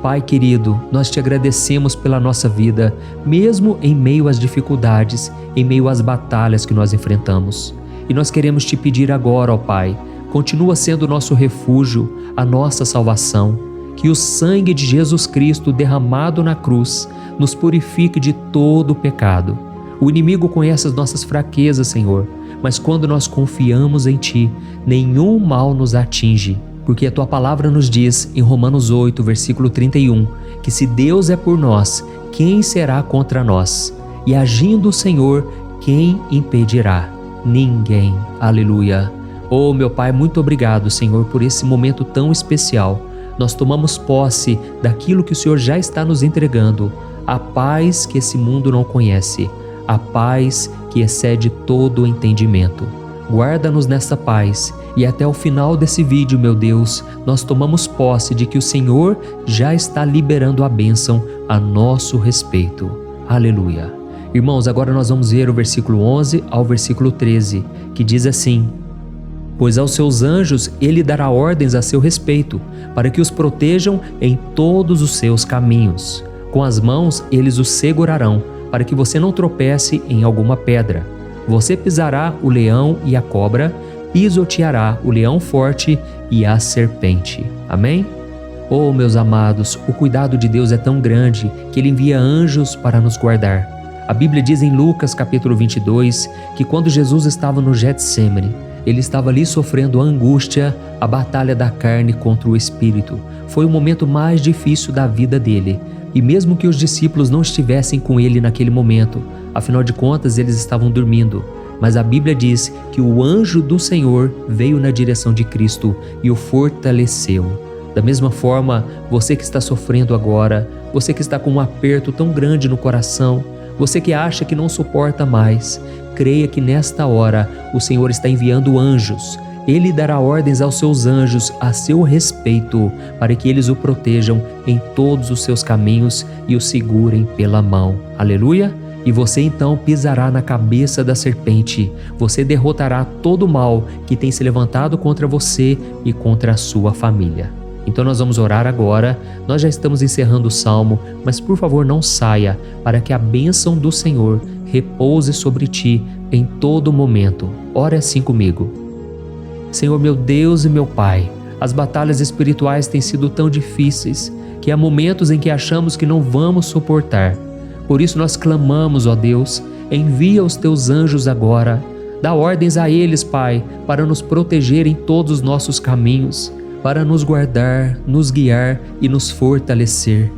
Pai querido, nós te agradecemos pela nossa vida, mesmo em meio às dificuldades, em meio às batalhas que nós enfrentamos. E nós queremos te pedir agora, ó Pai, continua sendo o nosso refúgio, a nossa salvação. Que o sangue de Jesus Cristo derramado na cruz nos purifique de todo o pecado. O inimigo conhece as nossas fraquezas, Senhor, mas quando nós confiamos em Ti, nenhum mal nos atinge, porque a Tua palavra nos diz em Romanos 8, versículo 31, que se Deus é por nós, quem será contra nós? E agindo o Senhor, quem impedirá? Ninguém. Aleluia. Oh, meu Pai, muito obrigado, Senhor, por esse momento tão especial. Nós tomamos posse daquilo que o Senhor já está nos entregando, a paz que esse mundo não conhece, a paz que excede todo o entendimento. Guarda-nos nessa paz e até o final desse vídeo, meu Deus, nós tomamos posse de que o Senhor já está liberando a bênção a nosso respeito. Aleluia. Irmãos, agora nós vamos ver o versículo 11 ao versículo 13, que diz assim: Pois aos seus anjos ele dará ordens a seu respeito, para que os protejam em todos os seus caminhos. Com as mãos eles os segurarão, para que você não tropece em alguma pedra. Você pisará o leão e a cobra, pisoteará o leão forte e a serpente. Amém? Oh, meus amados, o cuidado de Deus é tão grande que Ele envia anjos para nos guardar. A Bíblia diz em Lucas capítulo 22 que quando Jesus estava no Getsêmani, Ele estava ali sofrendo a angústia, a batalha da carne contra o espírito. Foi o momento mais difícil da vida dele. E mesmo que os discípulos não estivessem com ele naquele momento, afinal de contas eles estavam dormindo, mas a Bíblia diz que o anjo do Senhor veio na direção de Cristo e o fortaleceu. Da mesma forma, você que está sofrendo agora, você que está com um aperto tão grande no coração, você que acha que não suporta mais, creia que nesta hora o Senhor está enviando anjos. Ele dará ordens aos seus anjos a seu respeito, para que eles o protejam em todos os seus caminhos e o segurem pela mão. Aleluia! E você então pisará na cabeça da serpente. Você derrotará todo o mal que tem se levantado contra você e contra a sua família. Então nós vamos orar agora. Nós já estamos encerrando o salmo, mas por favor não saia, para que a bênção do Senhor repouse sobre ti em todo momento. Ore assim comigo. Senhor meu Deus e meu Pai, as batalhas espirituais têm sido tão difíceis que há momentos em que achamos que não vamos suportar. Por isso nós clamamos, ó Deus, envia os teus anjos agora. Dá ordens a eles, Pai, para nos proteger em todos os nossos caminhos, para nos guardar, nos guiar e nos fortalecer.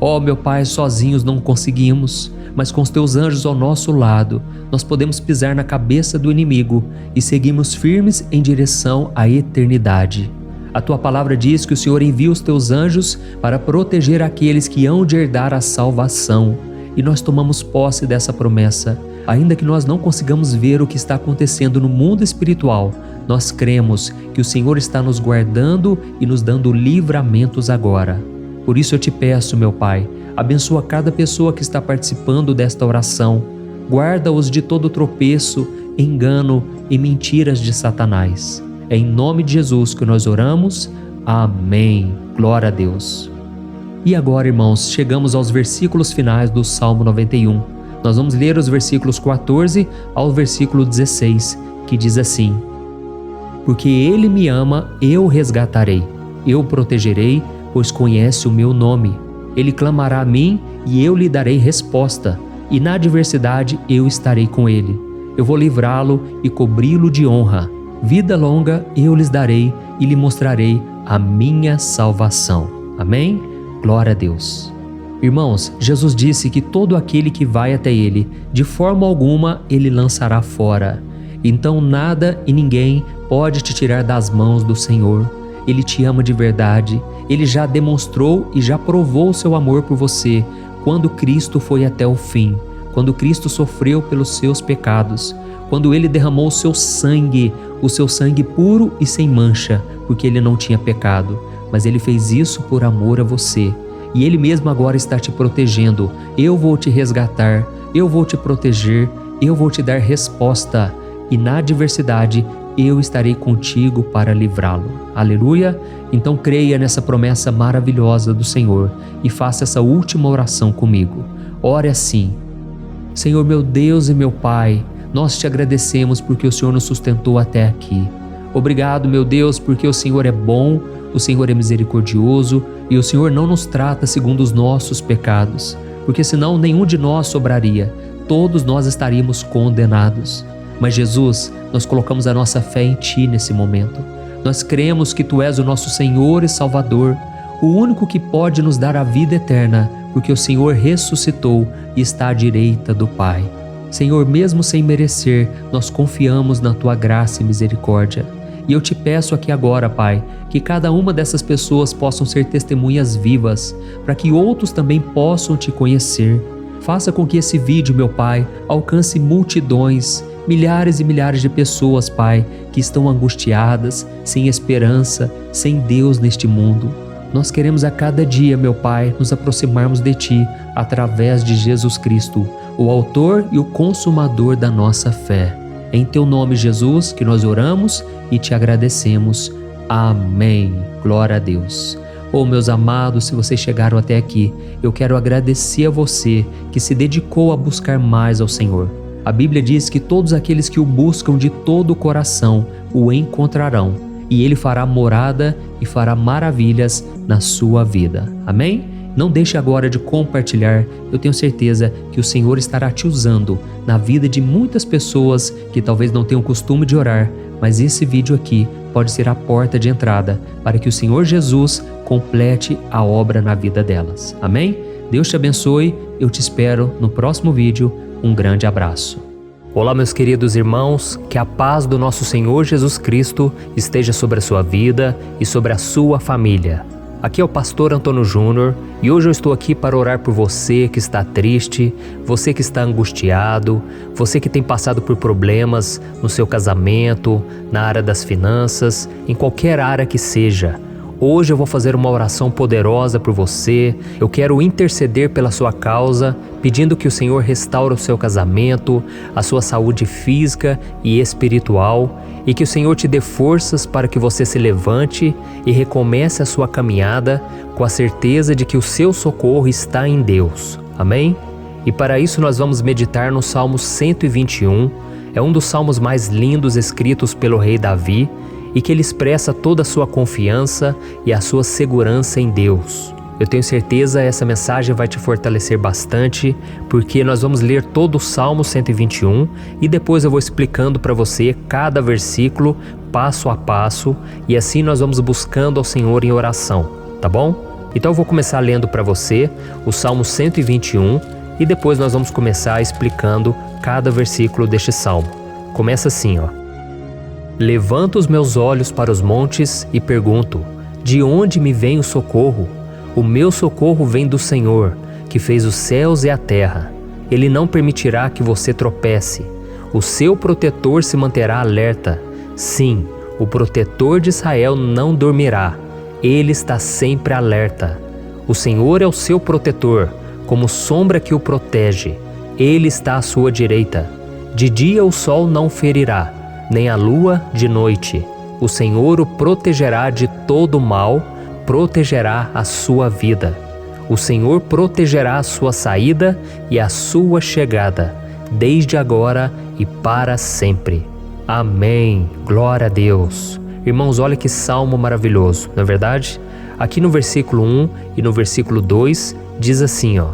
Ó meu Pai, sozinhos não conseguimos, mas com os teus anjos ao nosso lado, nós podemos pisar na cabeça do inimigo e seguimos firmes em direção à eternidade. A tua palavra diz que o Senhor envia os teus anjos para proteger aqueles que hão de herdar a salvação. E nós tomamos posse dessa promessa. Ainda que nós não consigamos ver o que está acontecendo no mundo espiritual, nós cremos que o Senhor está nos guardando e nos dando livramentos agora. Por isso eu te peço, meu Pai, abençoa cada pessoa que está participando desta oração. Guarda-os de todo tropeço, engano e mentiras de Satanás. É em nome de Jesus que nós oramos. Amém. Glória a Deus. E agora, irmãos, chegamos aos versículos finais do Salmo 91. Nós vamos ler os versículos 14 ao versículo 16, que diz assim: Porque Ele me ama, eu o resgatarei, eu o protegerei, pois conhece o meu nome. Ele clamará a mim e eu lhe darei resposta, e na adversidade eu estarei com ele. Eu vou livrá-lo e cobri-lo de honra. Vida longa eu lhes darei e lhe mostrarei a minha salvação. Amém? Glória a Deus. Irmãos, Jesus disse que todo aquele que vai até ele, de forma alguma ele lançará fora. Então nada e ninguém pode te tirar das mãos do Senhor. Ele te ama de verdade. Ele já demonstrou e já provou o seu amor por você quando Cristo foi até o fim, quando Cristo sofreu pelos seus pecados, quando Ele derramou o seu sangue puro e sem mancha, porque Ele não tinha pecado. Mas Ele fez isso por amor a você. E Ele mesmo agora está te protegendo. Eu vou te resgatar, eu vou te proteger, eu vou te dar resposta. E na adversidade, eu estarei contigo para livrá-lo. Aleluia! Então creia nessa promessa maravilhosa do Senhor e faça essa última oração comigo. Ore assim: Senhor meu Deus e meu Pai, nós te agradecemos porque o Senhor nos sustentou até aqui. Obrigado, meu Deus, porque o Senhor é bom, o Senhor é misericordioso e o Senhor não nos trata segundo os nossos pecados, porque senão nenhum de nós sobraria, todos nós estaríamos condenados. Mas Jesus, nós colocamos a nossa fé em Ti nesse momento. Nós cremos que Tu és o nosso Senhor e Salvador, o único que pode nos dar a vida eterna, porque o Senhor ressuscitou e está à direita do Pai. Senhor, mesmo sem merecer, nós confiamos na Tua graça e misericórdia. E eu te peço aqui agora, Pai, que cada uma dessas pessoas possam ser testemunhas vivas, para que outros também possam Te conhecer. Faça com que esse vídeo, meu Pai, alcance multidões, milhares e milhares de pessoas, Pai, que estão angustiadas, sem esperança, sem Deus neste mundo. Nós queremos a cada dia, meu Pai, nos aproximarmos de Ti através de Jesus Cristo, o autor e o consumador da nossa fé. Em Teu nome, Jesus, que nós oramos e Te agradecemos. Amém. Glória a Deus. Oh, meus amados, se vocês chegaram até aqui, eu quero agradecer a você que se dedicou a buscar mais ao Senhor. A Bíblia diz que todos aqueles que o buscam de todo o coração o encontrarão, e Ele fará morada e fará maravilhas na sua vida. Amém? Não deixe agora de compartilhar. Eu tenho certeza que o Senhor estará te usando na vida de muitas pessoas que talvez não tenham costume de orar, mas esse vídeo aqui pode ser a porta de entrada para que o Senhor Jesus complete a obra na vida delas. Amém? Deus te abençoe, eu te espero no próximo vídeo. Um grande abraço. Olá, meus queridos irmãos, que a paz do nosso Senhor Jesus Cristo esteja sobre a sua vida e sobre a sua família. Aqui é o pastor Antônio Júnior e hoje eu estou aqui para orar por você que está triste, você que está angustiado, você que tem passado por problemas no seu casamento, na área das finanças, em qualquer área que seja. Hoje eu vou fazer uma oração poderosa por você. Eu quero interceder pela sua causa, pedindo que o Senhor restaure o seu casamento, a sua saúde física e espiritual, e que o Senhor te dê forças para que você se levante e recomece a sua caminhada com a certeza de que o seu socorro está em Deus. Amém? E para isso nós vamos meditar no Salmo 121. É um dos salmos mais lindos escritos pelo rei Davi, e que ele expressa toda a sua confiança e a sua segurança em Deus. Eu tenho certeza essa mensagem vai te fortalecer bastante, porque nós vamos ler todo o Salmo 121 e depois eu vou explicando para você cada versículo, passo a passo, e assim nós vamos buscando ao Senhor em oração, tá bom? Então eu vou começar lendo para você o Salmo 121 e depois nós vamos começar explicando cada versículo deste salmo. Começa assim, ó. Levanto os meus olhos para os montes e pergunto: de onde me vem o socorro? O meu socorro vem do Senhor, que fez os céus e a terra. Ele não permitirá que você tropece. O seu protetor se manterá alerta. Sim, o protetor de Israel não dormirá. Ele está sempre alerta. O Senhor é o seu protetor, como sombra que o protege. Ele está à sua direita. De dia o sol não ferirá, nem a lua de noite. O Senhor o protegerá de todo mal, protegerá a sua vida. O Senhor protegerá a sua saída e a sua chegada, desde agora e para sempre. Amém. Glória a Deus. Irmãos, olha que salmo maravilhoso, não é verdade? Aqui no versículo 1 e no versículo 2 diz assim, ó: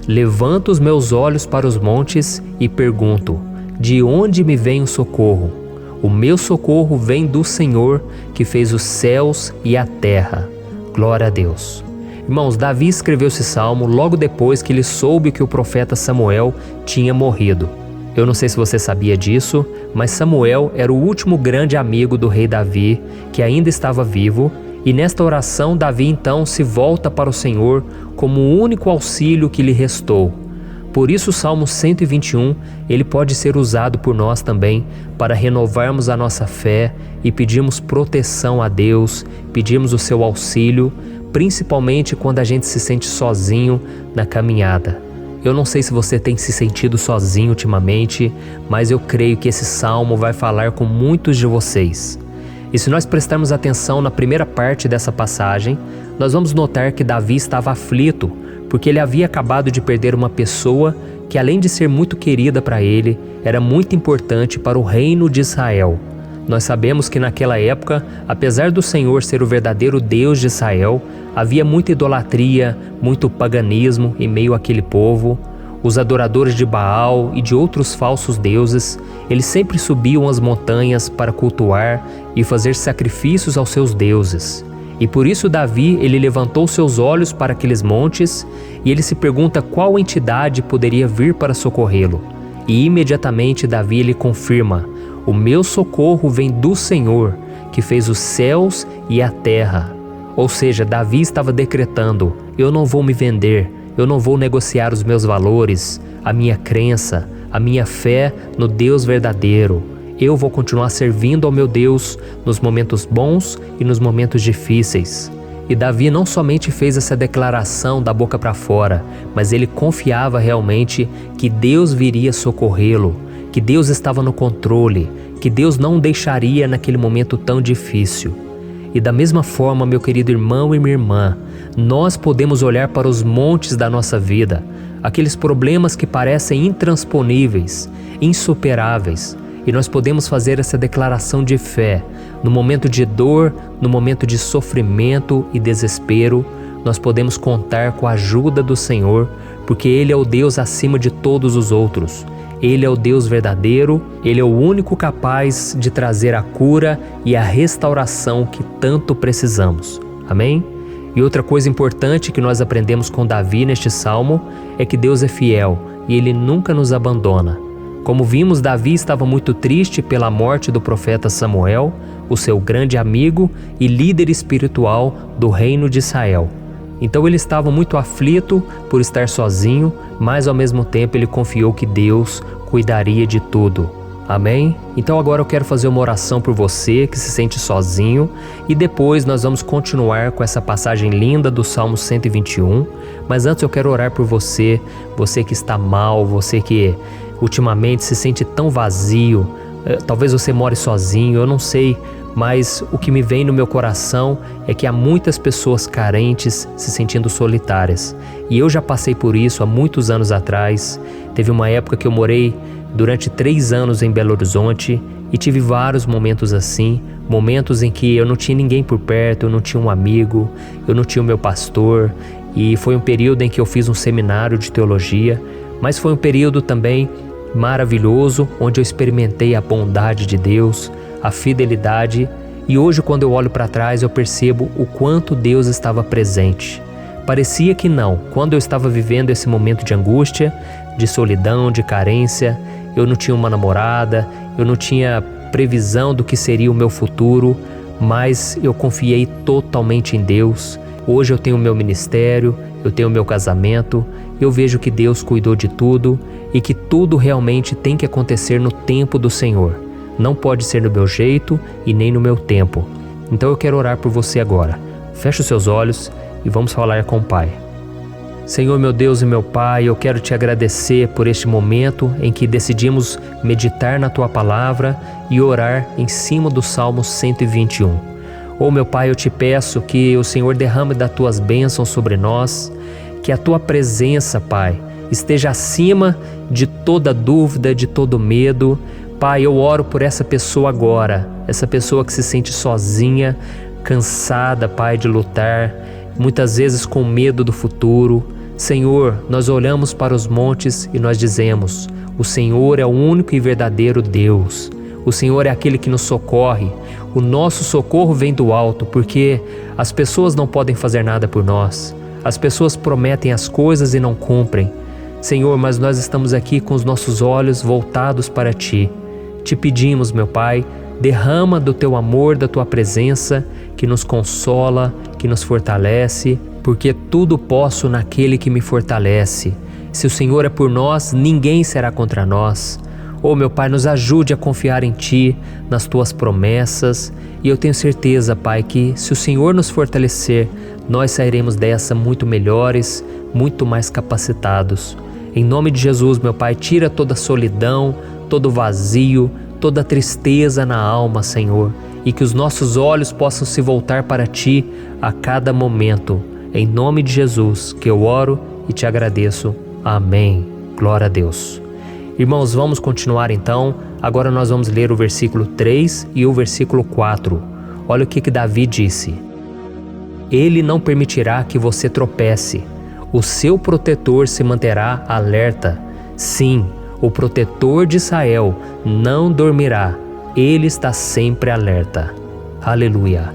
Levanto os meus olhos para os montes e pergunto: de onde me vem o socorro? O meu socorro vem do Senhor, que fez os céus e a terra. Glória a Deus. Irmãos, Davi escreveu esse salmo logo depois que ele soube que o profeta Samuel tinha morrido. Eu não sei se você sabia disso, mas Samuel era o último grande amigo do rei Davi, que ainda estava vivo, e nesta oração Davi então se volta para o Senhor como o único auxílio que lhe restou. Por isso o Salmo 121, ele pode ser usado por nós também para renovarmos a nossa fé e pedirmos proteção a Deus, pedirmos o seu auxílio, principalmente quando a gente se sente sozinho na caminhada. Eu não sei se você tem se sentido sozinho ultimamente, mas eu creio que esse salmo vai falar com muitos de vocês. E se nós prestarmos atenção na primeira parte dessa passagem, nós vamos notar que Davi estava aflito, porque ele havia acabado de perder uma pessoa que, além de ser muito querida para ele, era muito importante para o reino de Israel. Nós sabemos que naquela época, apesar do Senhor ser o verdadeiro Deus de Israel, havia muita idolatria, muito paganismo em meio àquele povo. Os adoradores de Baal e de outros falsos deuses, eles sempre subiam as montanhas para cultuar e fazer sacrifícios aos seus deuses. E por isso Davi, ele levantou seus olhos para aqueles montes e ele se pergunta qual entidade poderia vir para socorrê-lo. E imediatamente Davi ele confirma: o meu socorro vem do Senhor, que fez os céus e a terra. Ou seja, Davi estava decretando: eu não vou me vender, eu não vou negociar os meus valores, a minha crença, a minha fé no Deus verdadeiro. Eu vou continuar servindo ao meu Deus nos momentos bons e nos momentos difíceis. E Davi não somente fez essa declaração da boca para fora, mas ele confiava realmente que Deus viria socorrê-lo, que Deus estava no controle, que Deus não o deixaria naquele momento tão difícil. E da mesma forma, meu querido irmão e minha irmã, nós podemos olhar para os montes da nossa vida, aqueles problemas que parecem intransponíveis, insuperáveis, e nós podemos fazer essa declaração de fé. No momento de dor, no momento de sofrimento e desespero, nós podemos contar com a ajuda do Senhor, porque Ele é o Deus acima de todos os outros. Ele é o Deus verdadeiro, Ele é o único capaz de trazer a cura e a restauração que tanto precisamos. Amém? E outra coisa importante que nós aprendemos com Davi neste salmo é que Deus é fiel e Ele nunca nos abandona. Como vimos, Davi estava muito triste pela morte do profeta Samuel, o seu grande amigo e líder espiritual do reino de Israel. Então ele estava muito aflito por estar sozinho, mas ao mesmo tempo ele confiou que Deus cuidaria de tudo. Amém? Então agora eu quero fazer uma oração por você que se sente sozinho e depois nós vamos continuar com essa passagem linda do Salmo 121. Mas antes eu quero orar por você, você que está mal, você que ultimamente se sente tão vazio, talvez você more sozinho, eu não sei, mas o que me vem no meu coração é que há muitas pessoas carentes se sentindo solitárias. E eu já passei por isso há muitos anos atrás. Teve uma época que eu morei durante 3 anos em Belo Horizonte e tive vários momentos assim, momentos em que eu não tinha ninguém por perto, eu não tinha um amigo, eu não tinha o meu pastor, e foi um período em que eu fiz um seminário de teologia, mas foi um período também maravilhoso, onde eu experimentei a bondade de Deus, a fidelidade, e hoje quando eu olho para trás eu percebo o quanto Deus estava presente. Parecia que não, quando eu estava vivendo esse momento de angústia, de solidão, de carência, eu não tinha uma namorada, eu não tinha previsão do que seria o meu futuro, mas eu confiei totalmente em Deus. Hoje eu tenho o meu ministério, eu tenho o meu casamento, eu vejo que Deus cuidou de tudo e que tudo realmente tem que acontecer no tempo do Senhor. Não pode ser no meu jeito e nem no meu tempo. Então eu quero orar por você agora. Feche os seus olhos e vamos falar com o Pai. Senhor, meu Deus e meu Pai, eu quero te agradecer por este momento em que decidimos meditar na Tua Palavra e orar em cima do Salmo 121. Meu Pai, eu te peço que o Senhor derrame das Tuas bênçãos sobre nós, que a Tua presença, Pai, esteja acima de toda dúvida, de todo medo. Pai, eu oro por essa pessoa agora, essa pessoa que se sente sozinha, cansada, Pai, de lutar, muitas vezes com medo do futuro. Senhor, nós olhamos para os montes e nós dizemos: o Senhor é o único e verdadeiro Deus. O Senhor é aquele que nos socorre. O nosso socorro vem do alto, porque as pessoas não podem fazer nada por nós. As pessoas prometem as coisas e não cumprem. Senhor, mas nós estamos aqui com os nossos olhos voltados para Ti. Te pedimos, meu Pai, derrama do Teu amor, da Tua presença, que nos consola, que nos fortalece, porque tudo posso naquele que me fortalece. Se o Senhor é por nós, ninguém será contra nós. Meu Pai, nos ajude a confiar em Ti, nas Tuas promessas, e eu tenho certeza, Pai, que se o Senhor nos fortalecer, nós sairemos dessa muito melhores, muito mais capacitados. Em nome de Jesus, meu Pai, tira toda a solidão, todo o vazio, toda a tristeza na alma, Senhor, e que os nossos olhos possam se voltar para Ti a cada momento. Em nome de Jesus que eu oro e te agradeço. Amém. Glória a Deus. Irmãos, vamos continuar então. Agora nós vamos ler o versículo 3 e o versículo 4. Olha o que Davi disse: Ele não permitirá que você tropece. O seu protetor se manterá alerta. Sim, o protetor de Israel não dormirá. Ele está sempre alerta. Aleluia.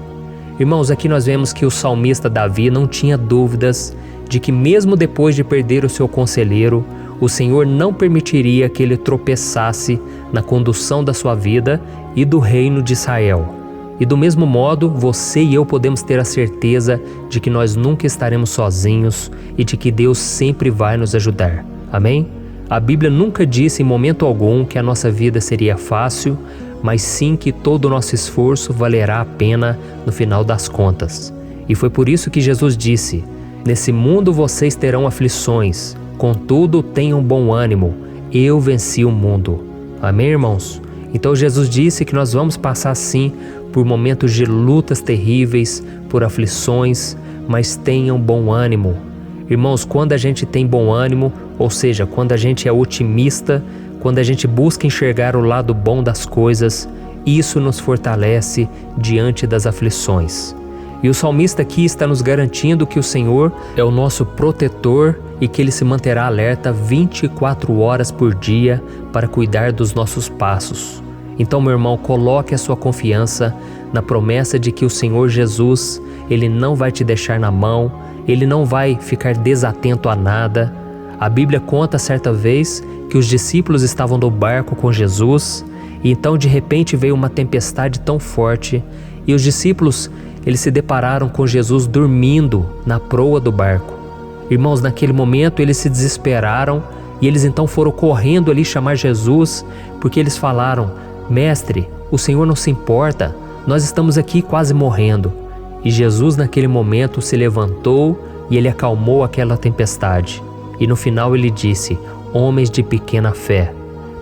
Irmãos, aqui nós vemos que o salmista Davi não tinha dúvidas de que mesmo depois de perder o seu conselheiro, o Senhor não permitiria que ele tropeçasse na condução da sua vida e do reino de Israel. E do mesmo modo, você e eu podemos ter a certeza de que nós nunca estaremos sozinhos e de que Deus sempre vai nos ajudar. Amém? A Bíblia nunca disse em momento algum que a nossa vida seria fácil, mas sim que todo o nosso esforço valerá a pena no final das contas. E foi por isso que Jesus disse: Nesse mundo vocês terão aflições, contudo tenham bom ânimo, eu venci o mundo. Amém, irmãos? Então Jesus disse que nós vamos passar sim por momentos de lutas terríveis, por aflições, mas tenham bom ânimo. Irmãos, quando a gente tem bom ânimo, ou seja, quando a gente é otimista, quando a gente busca enxergar o lado bom das coisas, isso nos fortalece diante das aflições. E o salmista aqui está nos garantindo que o Senhor é o nosso protetor e que Ele se manterá alerta 24 horas por dia para cuidar dos nossos passos. Então, meu irmão, coloque a sua confiança na promessa de que o Senhor Jesus, Ele não vai te deixar na mão, Ele não vai ficar desatento a nada. A Bíblia conta certa vez que os discípulos estavam no barco com Jesus e então de repente veio uma tempestade tão forte e os discípulos, eles se depararam com Jesus dormindo na proa do barco. Irmãos, naquele momento eles se desesperaram e eles então foram correndo ali chamar Jesus, porque eles falaram: Mestre, o Senhor não se importa, nós estamos aqui quase morrendo. E Jesus naquele momento se levantou e Ele acalmou aquela tempestade. E no final Ele disse: homens de pequena fé.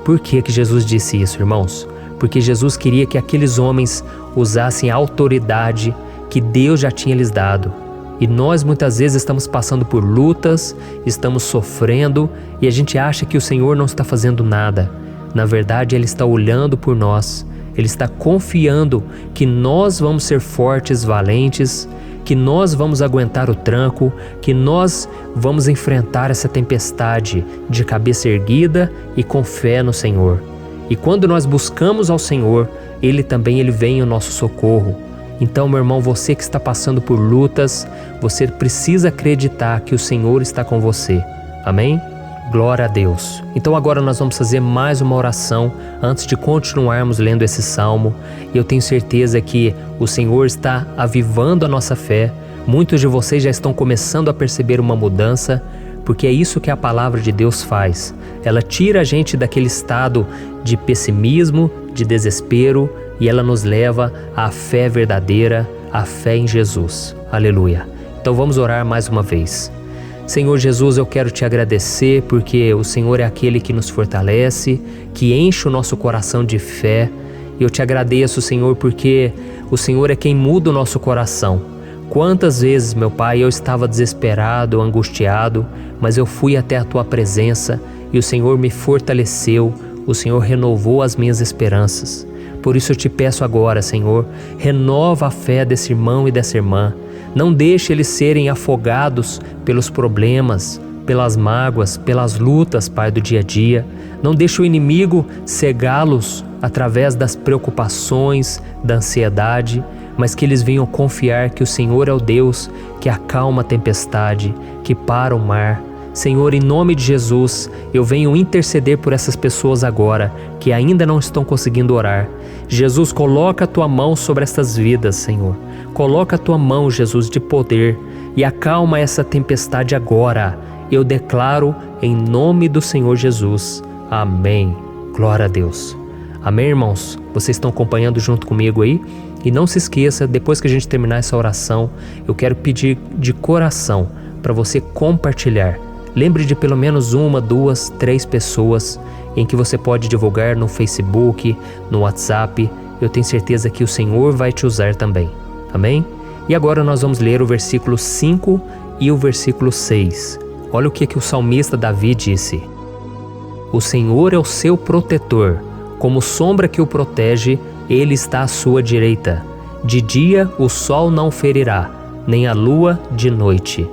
Por que Jesus disse isso, irmãos? Porque Jesus queria que aqueles homens usassem a autoridade que Deus já tinha lhes dado. E nós muitas vezes estamos passando por lutas, estamos sofrendo e a gente acha que o Senhor não está fazendo nada. Na verdade, Ele está olhando por nós, Ele está confiando que nós vamos ser fortes, valentes, que nós vamos aguentar o tranco, que nós vamos enfrentar essa tempestade de cabeça erguida e com fé no Senhor. E quando nós buscamos ao Senhor, Ele também vem ao nosso socorro. Então, meu irmão, você que está passando por lutas, você precisa acreditar que o Senhor está com você. Amém? Glória a Deus. Então agora nós vamos fazer mais uma oração antes de continuarmos lendo esse salmo. E eu tenho certeza que o Senhor está avivando a nossa fé. Muitos de vocês já estão começando a perceber uma mudança, porque é isso que a palavra de Deus faz. Ela tira a gente daquele estado de pessimismo, de desespero, e ela nos leva à fé verdadeira, à fé em Jesus. Aleluia. Então vamos orar mais uma vez. Senhor Jesus, eu quero te agradecer porque o Senhor é aquele que nos fortalece, que enche o nosso coração de fé. E eu te agradeço, Senhor, porque o Senhor é quem muda o nosso coração. Quantas vezes, meu Pai, eu estava desesperado, angustiado, mas eu fui até a Tua presença e o Senhor me fortaleceu, o Senhor renovou as minhas esperanças. Por isso eu te peço agora, Senhor, renova a fé desse irmão e dessa irmã. Não deixe eles serem afogados pelos problemas, pelas mágoas, pelas lutas, Pai, do dia a dia. Não deixe o inimigo cegá-los através das preocupações, da ansiedade, mas que eles venham confiar que o Senhor é o Deus que acalma a tempestade, que para o mar. Senhor, em nome de Jesus, eu venho interceder por essas pessoas agora que ainda não estão conseguindo orar. Jesus, coloca a Tua mão sobre estas vidas, Senhor. Coloca a Tua mão, Jesus, de poder e acalma essa tempestade agora. Eu declaro em nome do Senhor Jesus. Amém. Glória a Deus. Amém, irmãos? Vocês estão acompanhando junto comigo aí? E não se esqueça, depois que a gente terminar essa oração, eu quero pedir de coração para você compartilhar. Lembre de pelo menos 1, 2, 3 pessoas em que você pode divulgar no Facebook, no WhatsApp. Eu tenho certeza que o Senhor vai te usar também. Amém? E agora nós vamos ler o versículo 5 e o versículo 6. Olha o que o salmista Davi disse. O Senhor é o seu protetor, como sombra que o protege, Ele está à sua direita. De dia o sol não ferirá, nem a lua de noite.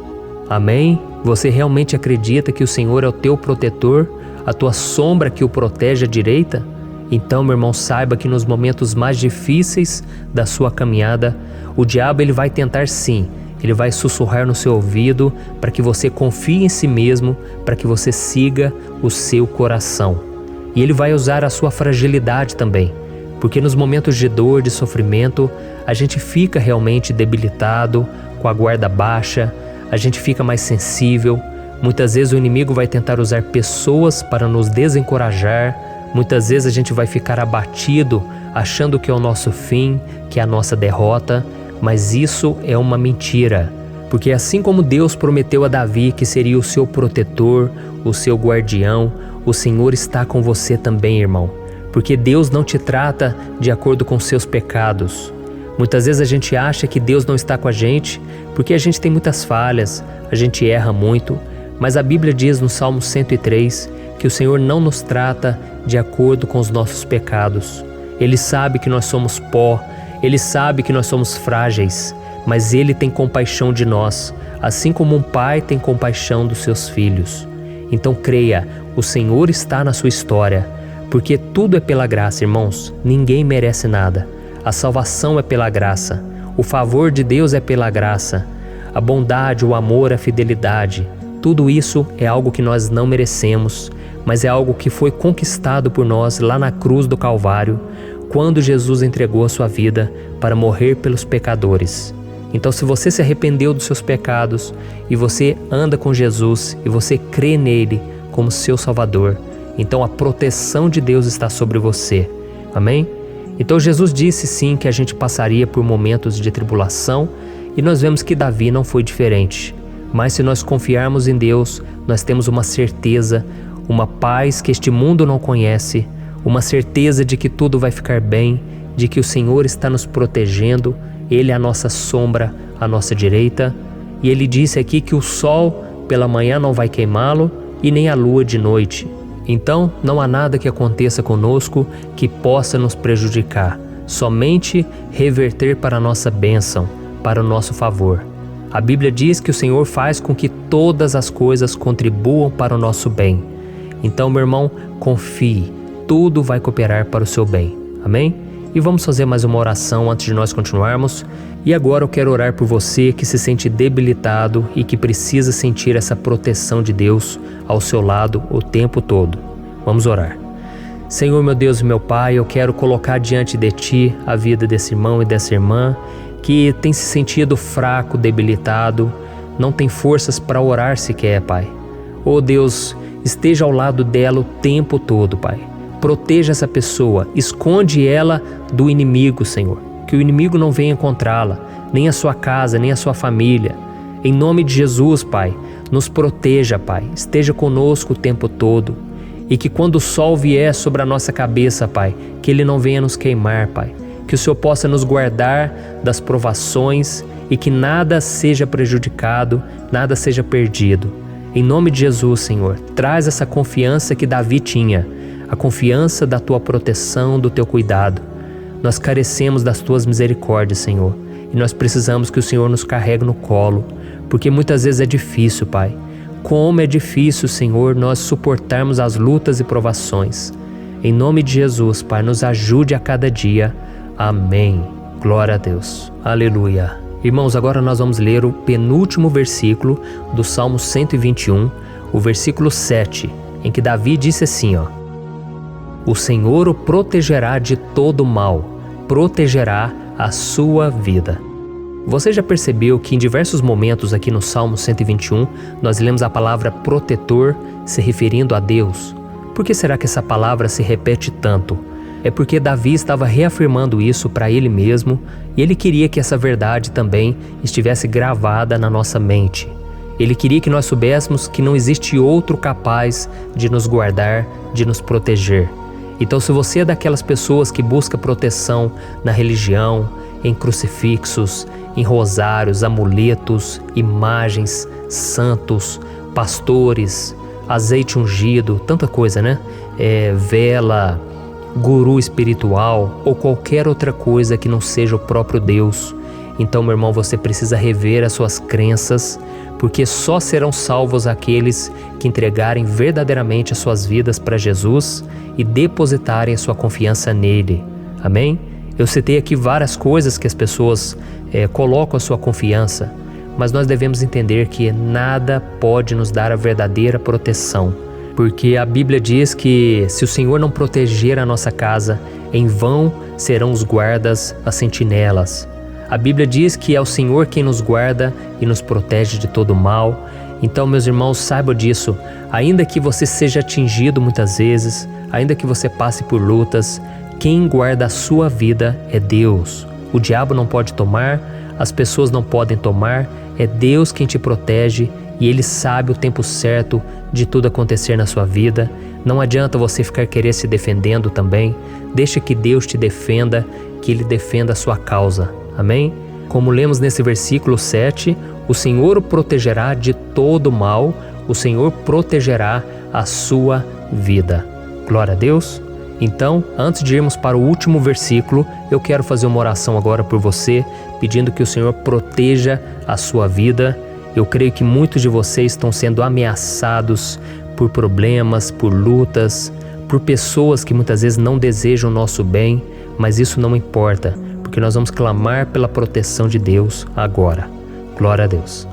Amém? Você realmente acredita que o Senhor é o teu protetor, a tua sombra que o protege à direita? Então, meu irmão, saiba que nos momentos mais difíceis da sua caminhada, o diabo ele vai tentar sim, ele vai sussurrar no seu ouvido para que você confie em si mesmo, para que você siga o seu coração. E ele vai usar a sua fragilidade também, porque nos momentos de dor, de sofrimento, a gente fica realmente debilitado, com a guarda baixa, a gente fica mais sensível. Muitas vezes o inimigo vai tentar usar pessoas para nos desencorajar. Muitas vezes a gente vai ficar abatido, achando que é o nosso fim, que é a nossa derrota. Mas isso é uma mentira. Porque assim como Deus prometeu a Davi que seria o seu protetor, o seu guardião, o Senhor está com você também, irmão. Porque Deus não te trata de acordo com seus pecados. Muitas vezes a gente acha que Deus não está com a gente porque a gente tem muitas falhas, a gente erra muito, mas a Bíblia diz no Salmo 103 que o Senhor não nos trata de acordo com os nossos pecados. Ele sabe que nós somos pó, Ele sabe que nós somos frágeis, mas Ele tem compaixão de nós. assim como um pai tem compaixão dos seus filhos. Então creia, o Senhor está na sua história, porque tudo é pela graça, irmãos. Ninguém merece nada. A salvação é pela graça. O favor de Deus é pela graça. A bondade, o amor, a fidelidade, tudo isso é algo que nós não merecemos, mas é algo que foi conquistado por nós lá na cruz do Calvário, quando Jesus entregou a sua vida para morrer pelos pecadores. Então, se você se arrependeu dos seus pecados e você anda com Jesus e você crê nele como seu Salvador, então a proteção de Deus está sobre você. Amém? Então Jesus disse sim que a gente passaria por momentos de tribulação, e nós vemos que Davi não foi diferente. Mas se nós confiarmos em Deus, nós temos uma certeza, uma paz que este mundo não conhece, uma certeza de que tudo vai ficar bem, de que o Senhor está nos protegendo, Ele é a nossa sombra, a nossa direita. E Ele disse aqui que o sol pela manhã não vai queimá-lo e nem a lua de noite. Então não há nada que aconteça conosco que possa nos prejudicar, somente reverter para a nossa bênção, para o nosso favor. A Bíblia diz que o Senhor faz com que todas as coisas contribuam para o nosso bem. Então, meu irmão, confie, tudo vai cooperar para o seu bem. Amém? E vamos fazer mais uma oração antes de nós continuarmos. E agora eu quero orar por você que se sente debilitado e que precisa sentir essa proteção de Deus ao seu lado o tempo todo. Vamos orar. Senhor, meu Deus e meu Pai, eu quero colocar diante de Ti a vida desse irmão e dessa irmã que tem se sentido fraco, debilitado, não tem forças para orar sequer, Pai. Oh Deus, esteja ao lado dela o tempo todo, Pai. Proteja essa pessoa, esconde ela do inimigo, Senhor. Que o inimigo não venha encontrá-la, nem a sua casa, nem a sua família. Em nome de Jesus, Pai, nos proteja, Pai. Esteja conosco o tempo todo. E que quando o sol vier sobre a nossa cabeça, Pai, que ele não venha nos queimar, Pai. Que o Senhor possa nos guardar das provações e que nada seja prejudicado, nada seja perdido. Em nome de Jesus, Senhor, traz essa confiança que Davi tinha, a confiança da Tua proteção, do Teu cuidado. Nós carecemos das Tuas misericórdias, Senhor, e nós precisamos que o Senhor nos carregue no colo, porque muitas vezes é difícil, Pai. Como é difícil, Senhor, nós suportarmos as lutas e provações. Em nome de Jesus, Pai, nos ajude a cada dia. Amém. Glória a Deus. Aleluia. Irmãos, agora nós vamos ler o penúltimo versículo do Salmo 121, o versículo 7, em que Davi disse assim, ó: O Senhor o protegerá de todo mal, protegerá a sua vida. Você já percebeu que em diversos momentos aqui no Salmo 121, nós lemos a palavra protetor se referindo a Deus? Por que será que essa palavra se repete tanto? É porque Davi estava reafirmando isso para ele mesmo e ele queria que essa verdade também estivesse gravada na nossa mente. Ele queria que nós soubéssemos que não existe outro capaz de nos guardar, de nos proteger. Então, se você é daquelas pessoas que busca proteção na religião, em crucifixos, em rosários, amuletos, imagens, santos, pastores, azeite ungido, tanta coisa, né? Vela, guru espiritual ou qualquer outra coisa que não seja o próprio Deus. Então, meu irmão, você precisa rever as suas crenças, porque só serão salvos aqueles que entregarem verdadeiramente as suas vidas para Jesus e depositarem a sua confiança nele. Amém? Eu citei aqui várias coisas que as pessoas colocam a sua confiança, mas nós devemos entender que nada pode nos dar a verdadeira proteção. Porque a Bíblia diz que se o Senhor não proteger a nossa casa, em vão serão os guardas, as sentinelas. A Bíblia diz que é o Senhor quem nos guarda e nos protege de todo mal. Então, meus irmãos, saibam disso. Ainda que você seja atingido muitas vezes, ainda que você passe por lutas, quem guarda a sua vida é Deus. O diabo não pode tomar, as pessoas não podem tomar, é Deus quem te protege e Ele sabe o tempo certo de tudo acontecer na sua vida. Não adianta você ficar querer se defendendo também. Deixa que Deus te defenda, que Ele defenda a sua causa. Amém? Como lemos nesse versículo 7, o Senhor o protegerá de todo mal, o Senhor protegerá a sua vida. Glória a Deus. Então, antes de irmos para o último versículo, eu quero fazer uma oração agora por você, pedindo que o Senhor proteja a sua vida Eu creio que muitos de vocês estão sendo ameaçados por problemas, por lutas, por pessoas que muitas vezes não desejam o nosso bem, mas isso não importa, porque nós vamos clamar pela proteção de Deus agora. Glória a Deus.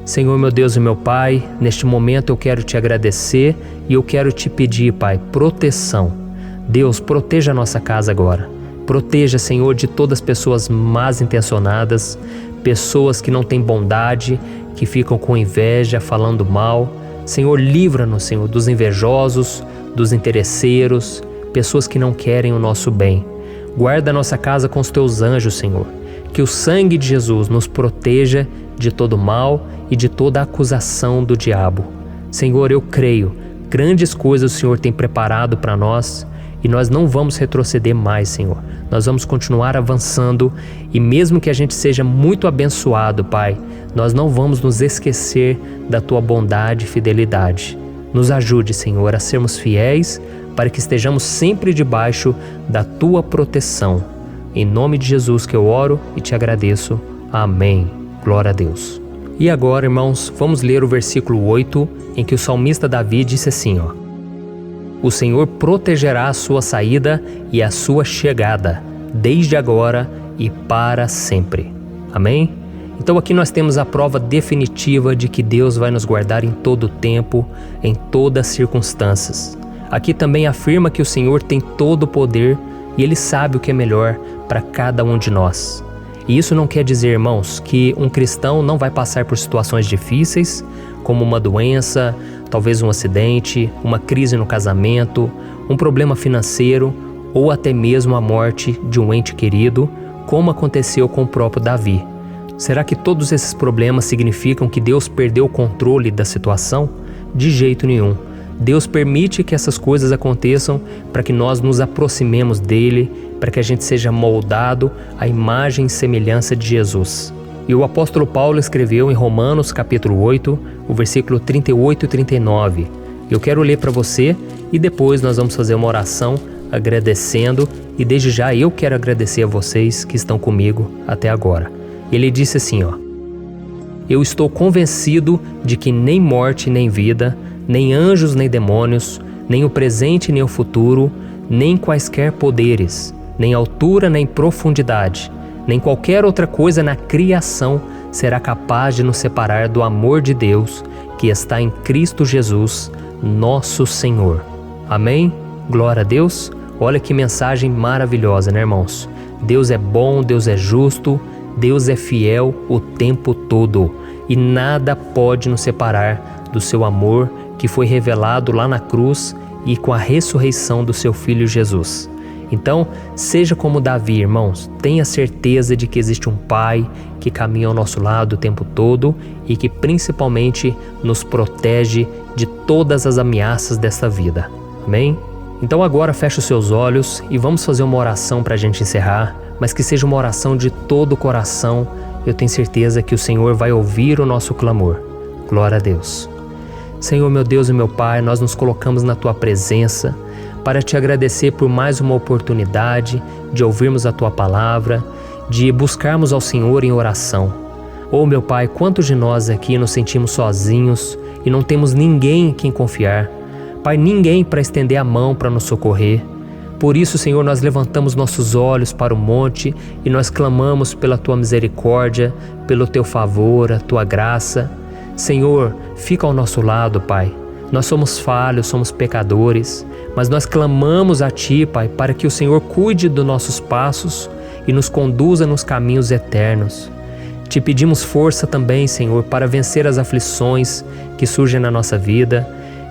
Senhor, meu Deus e meu Pai, neste momento eu quero te agradecer e eu quero te pedir, Pai, proteção. Deus, proteja a nossa casa agora. Proteja, Senhor, de todas as pessoas más intencionadas, pessoas que não têm bondade, que ficam com inveja, falando mal. Senhor, livra-nos, Senhor, dos invejosos, dos interesseiros, pessoas que não querem o nosso bem. Guarda a nossa casa com os teus anjos, Senhor. Que o sangue de Jesus nos proteja de todo mal e de toda acusação do diabo. Senhor, eu creio, grandes coisas o Senhor tem preparado para nós e nós não vamos retroceder mais, Senhor. Nós vamos continuar avançando e mesmo que a gente seja muito abençoado, Pai, nós não vamos nos esquecer da Tua bondade e fidelidade. Nos ajude, Senhor, a sermos fiéis para que estejamos sempre debaixo da Tua proteção. Em nome de Jesus que eu oro e te agradeço. Amém. Glória a Deus. E agora, irmãos, vamos ler o versículo 8, em que o salmista Davi disse assim, O Senhor protegerá a sua saída e a sua chegada, desde agora e para sempre. Amém? Então aqui nós temos a prova definitiva de que Deus vai nos guardar em todo o tempo, em todas as circunstâncias. Aqui também afirma que o Senhor tem todo o poder e Ele sabe o que é melhor para cada um de nós. E isso não quer dizer, irmãos, que um cristão não vai passar por situações difíceis, como uma doença, talvez um acidente, uma crise no casamento, um problema financeiro ou até mesmo a morte de um ente querido, como aconteceu com o próprio Davi. Será que todos esses problemas significam que Deus perdeu o controle da situação? De jeito nenhum. Deus permite que essas coisas aconteçam para que nós nos aproximemos dele, para que a gente seja moldado à imagem e semelhança de Jesus. E o apóstolo Paulo escreveu em Romanos capítulo 8, o versículo 38 e 39. Eu quero ler para você e depois nós vamos fazer uma oração agradecendo e desde já eu quero agradecer a vocês que estão comigo até agora. Ele disse assim, Eu estou convencido de que nem morte nem vida, nem anjos nem demônios, nem o presente nem o futuro, nem quaisquer poderes, nem altura nem profundidade, nem qualquer outra coisa na criação será capaz de nos separar do amor de Deus que está em Cristo Jesus, nosso Senhor. Amém? Glória a Deus. Olha que mensagem maravilhosa, né, irmãos? Deus é bom, Deus é justo, Deus é fiel o tempo todo e nada pode nos separar do seu amor que foi revelado lá na cruz e com a ressurreição do seu Filho Jesus. Então, seja como Davi, irmãos, tenha certeza de que existe um Pai que caminha ao nosso lado o tempo todo e que principalmente nos protege de todas as ameaças desta vida. Amém? Então agora feche os seus olhos e vamos fazer uma oração para a gente encerrar, mas que seja uma oração de todo o coração. Eu tenho certeza que o Senhor vai ouvir o nosso clamor. Glória a Deus. Senhor, meu Deus e meu Pai, nós nos colocamos na Tua presença para Te agradecer por mais uma oportunidade de ouvirmos a Tua palavra, de buscarmos ao Senhor em oração. Oh, meu Pai, quantos de nós aqui nos sentimos sozinhos e não temos ninguém em quem confiar. Pai, ninguém para estender a mão para nos socorrer. Por isso, Senhor, nós levantamos nossos olhos para o monte e nós clamamos pela Tua misericórdia, pelo Teu favor, a Tua graça. Senhor, fica ao nosso lado, Pai. Nós somos falhos, somos pecadores, mas nós clamamos a Ti, Pai, para que o Senhor cuide dos nossos passos e nos conduza nos caminhos eternos. Te pedimos força também, Senhor, para vencer as aflições que surgem na nossa vida,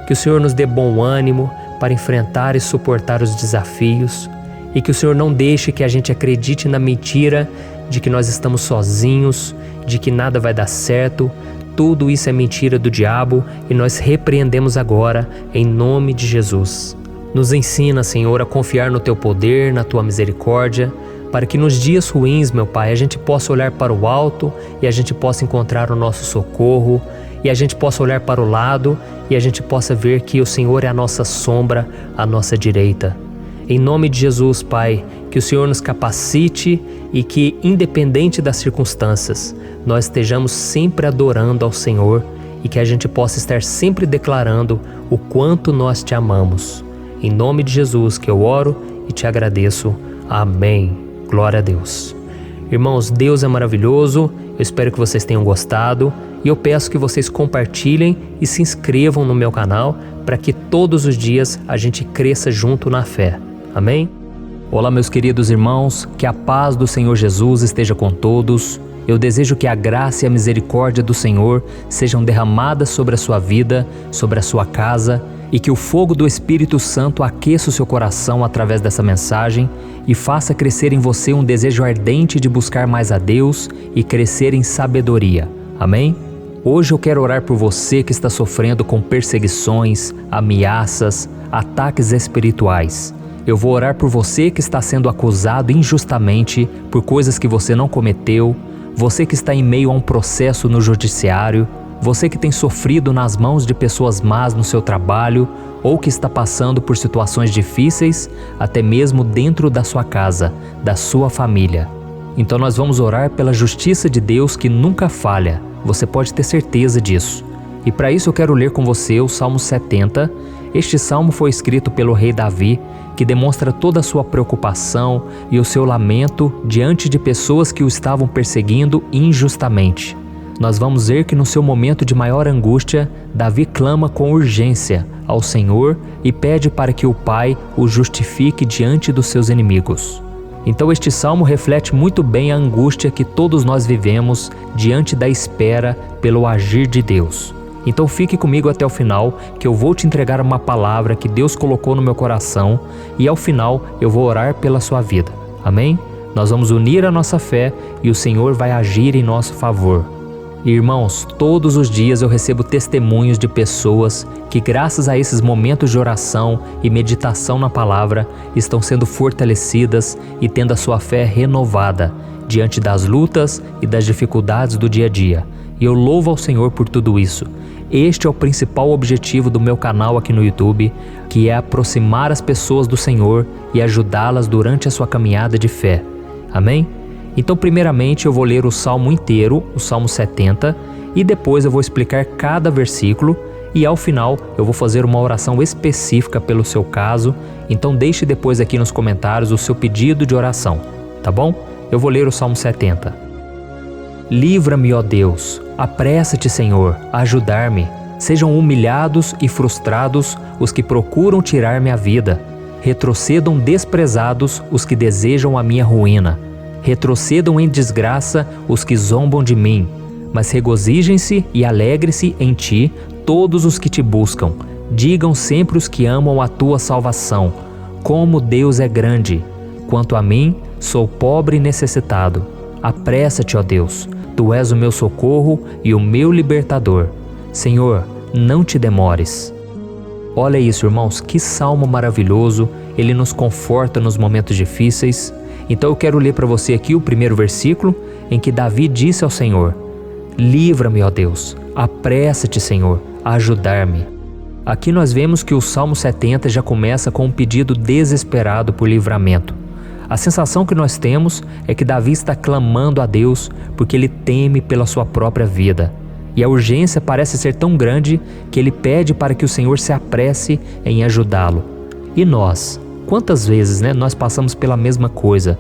que o Senhor nos dê bom ânimo para enfrentar e suportar os desafios e que o Senhor não deixe que a gente acredite na mentira de que nós estamos sozinhos, de que nada vai dar certo. Tudo isso é mentira do diabo e nós repreendemos agora em nome de Jesus. Nos ensina, Senhor, a confiar no Teu poder, na Tua misericórdia, para que nos dias ruins, meu Pai, a gente possa olhar para o alto e a gente possa encontrar o nosso socorro e a gente possa olhar para o lado e a gente possa ver que o Senhor é a nossa sombra, a nossa direita. Em nome de Jesus, Pai, que o Senhor nos capacite e que, independente das circunstâncias, nós estejamos sempre adorando ao Senhor e que a gente possa estar sempre declarando o quanto nós te amamos. Em nome de Jesus que eu oro e te agradeço. Amém. Glória a Deus. Irmãos, Deus é maravilhoso. Eu espero que vocês tenham gostado e eu peço que vocês compartilhem e se inscrevam no meu canal para que todos os dias a gente cresça junto na fé. Amém? Olá, meus queridos irmãos, que a paz do Senhor Jesus esteja com todos. Eu desejo que a graça e a misericórdia do Senhor sejam derramadas sobre a sua vida, sobre a sua casa, e que o fogo do Espírito Santo aqueça o seu coração através dessa mensagem e faça crescer em você um desejo ardente de buscar mais a Deus e crescer em sabedoria. Amém? Hoje eu quero orar por você que está sofrendo com perseguições, ameaças, ataques espirituais. Eu vou orar por você que está sendo acusado injustamente por coisas que você não cometeu, você que está em meio a um processo no judiciário, você que tem sofrido nas mãos de pessoas más no seu trabalho ou que está passando por situações difíceis, até mesmo dentro da sua casa, da sua família. Então nós vamos orar pela justiça de Deus que nunca falha, você pode ter certeza disso. E para isso eu quero ler com você o Salmo 70. Este salmo foi escrito pelo rei Davi, que demonstra toda a sua preocupação e o seu lamento diante de pessoas que o estavam perseguindo injustamente. Nós vamos ver que no seu momento de maior angústia, Davi clama com urgência ao Senhor e pede para que o Pai o justifique diante dos seus inimigos. Então este salmo reflete muito bem a angústia que todos nós vivemos diante da espera pelo agir de Deus. Então fique comigo até o final, que eu vou te entregar uma palavra que Deus colocou no meu coração e ao final eu vou orar pela sua vida. Amém? Nós vamos unir a nossa fé e o Senhor vai agir em nosso favor. Irmãos, todos os dias eu recebo testemunhos de pessoas que, graças a esses momentos de oração e meditação na palavra, estão sendo fortalecidas e tendo a sua fé renovada diante das lutas e das dificuldades do dia a dia. E eu louvo ao Senhor por tudo isso. Este é o principal objetivo do meu canal aqui no YouTube, que é aproximar as pessoas do Senhor e ajudá-las durante a sua caminhada de fé. Amém? Então, primeiramente, eu vou ler o Salmo inteiro, o Salmo 70, e depois eu vou explicar cada versículo e ao final eu vou fazer uma oração específica pelo seu caso. Então deixe depois aqui nos comentários o seu pedido de oração, tá bom? Eu vou ler o Salmo 70. Livra-me, ó Deus, apressa-te, Senhor, a ajudar-me. Sejam humilhados e frustrados os que procuram tirar-me a vida. Retrocedam desprezados os que desejam a minha ruína. Retrocedam em desgraça os que zombam de mim, mas regozijem-se e alegre-se em ti todos os que te buscam. Digam sempre os que amam a tua salvação, como Deus é grande. Quanto a mim, sou pobre e necessitado. Apressa-te, ó Deus, tu és o meu socorro e o meu libertador. Senhor, não te demores. Olha isso, irmãos, que salmo maravilhoso, ele nos conforta nos momentos difíceis. Então eu quero ler para você aqui o primeiro versículo, em que Davi disse ao Senhor: livra-me, ó Deus, apressa-te, Senhor, a ajudar-me. Aqui nós vemos que o Salmo 70 já começa com um pedido desesperado por livramento. A sensação que nós temos é que Davi está clamando a Deus porque ele teme pela sua própria vida. E a urgência parece ser tão grande que ele pede para que o Senhor se apresse em ajudá-lo. E nós? Quantas vezes nós passamos pela mesma coisa?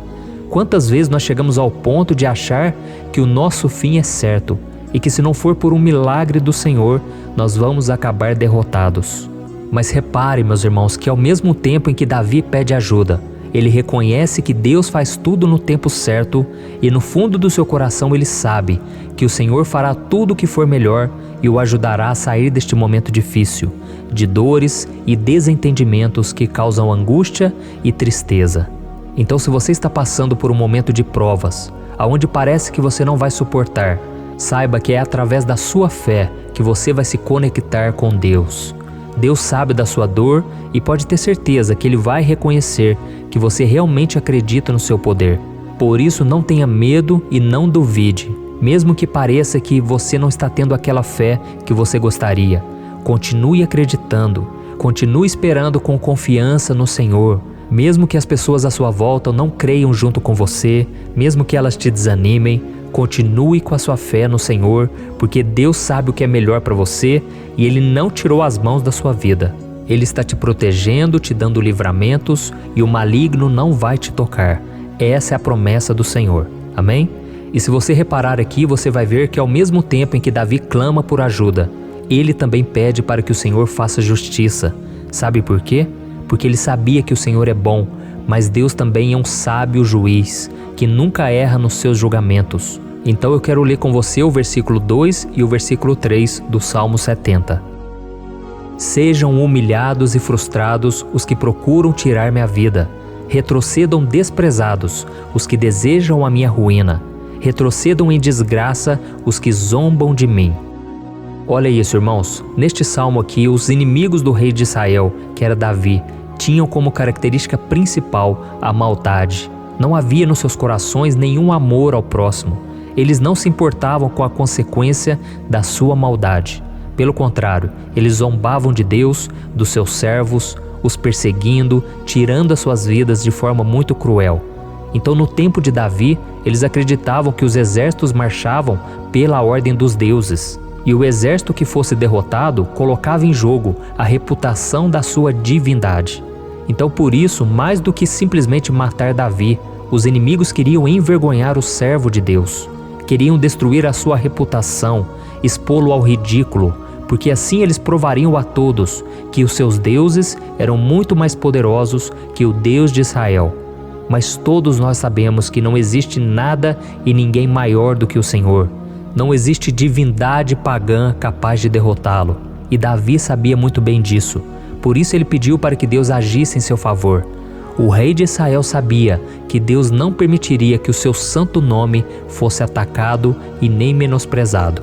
Quantas vezes nós chegamos ao ponto de achar que o nosso fim é certo e que se não for por um milagre do Senhor, nós vamos acabar derrotados? Mas repare, meus irmãos, que ao mesmo tempo em que Davi pede ajuda, ele reconhece que Deus faz tudo no tempo certo e no fundo do seu coração ele sabe que o Senhor fará tudo o que for melhor e o ajudará a sair deste momento difícil, de dores e desentendimentos que causam angústia e tristeza. Então, se você está passando por um momento de provas, aonde parece que você não vai suportar, saiba que é através da sua fé que você vai se conectar com Deus. Deus sabe da sua dor e pode ter certeza que Ele vai reconhecer que você realmente acredita no seu poder. Por isso, não tenha medo e não duvide, mesmo que pareça que você não está tendo aquela fé que você gostaria. Continue acreditando, continue esperando com confiança no Senhor. Mesmo que as pessoas à sua volta não creiam junto com você, mesmo que elas te desanimem, continue com a sua fé no Senhor, porque Deus sabe o que é melhor para você e Ele não tirou as mãos da sua vida. Ele está te protegendo, te dando livramentos e o maligno não vai te tocar. Essa é a promessa do Senhor. Amém? E se você reparar aqui, você vai ver que ao mesmo tempo em que Davi clama por ajuda, ele também pede para que o Senhor faça justiça. Sabe por quê? Porque ele sabia que o Senhor é bom, mas Deus também é um sábio juiz, que nunca erra nos seus julgamentos. Então eu quero ler com você o versículo 2 e o versículo 3 do Salmo 70. Sejam humilhados e frustrados os que procuram tirar minha vida. Retrocedam desprezados os que desejam a minha ruína. Retrocedam em desgraça os que zombam de mim. Olha isso, irmãos. Neste salmo aqui, os inimigos do rei de Israel, que era Davi, tinham como característica principal a maldade. Não havia nos seus corações nenhum amor ao próximo. Eles não se importavam com a consequência da sua maldade. Pelo contrário, eles zombavam de Deus, dos seus servos, os perseguindo, tirando as suas vidas de forma muito cruel. Então, no tempo de Davi, eles acreditavam que os exércitos marchavam pela ordem dos deuses. E o exército que fosse derrotado colocava em jogo a reputação da sua divindade. Então, por isso, mais do que simplesmente matar Davi, os inimigos queriam envergonhar o servo de Deus. Queriam destruir a sua reputação, expô-lo ao ridículo, porque assim eles provariam a todos que os seus deuses eram muito mais poderosos que o Deus de Israel. Mas todos nós sabemos que não existe nada e ninguém maior do que o Senhor. Não existe divindade pagã capaz de derrotá-lo, e Davi sabia muito bem disso. Por isso ele pediu para que Deus agisse em seu favor. O rei de Israel sabia que Deus não permitiria que o seu santo nome fosse atacado e nem menosprezado.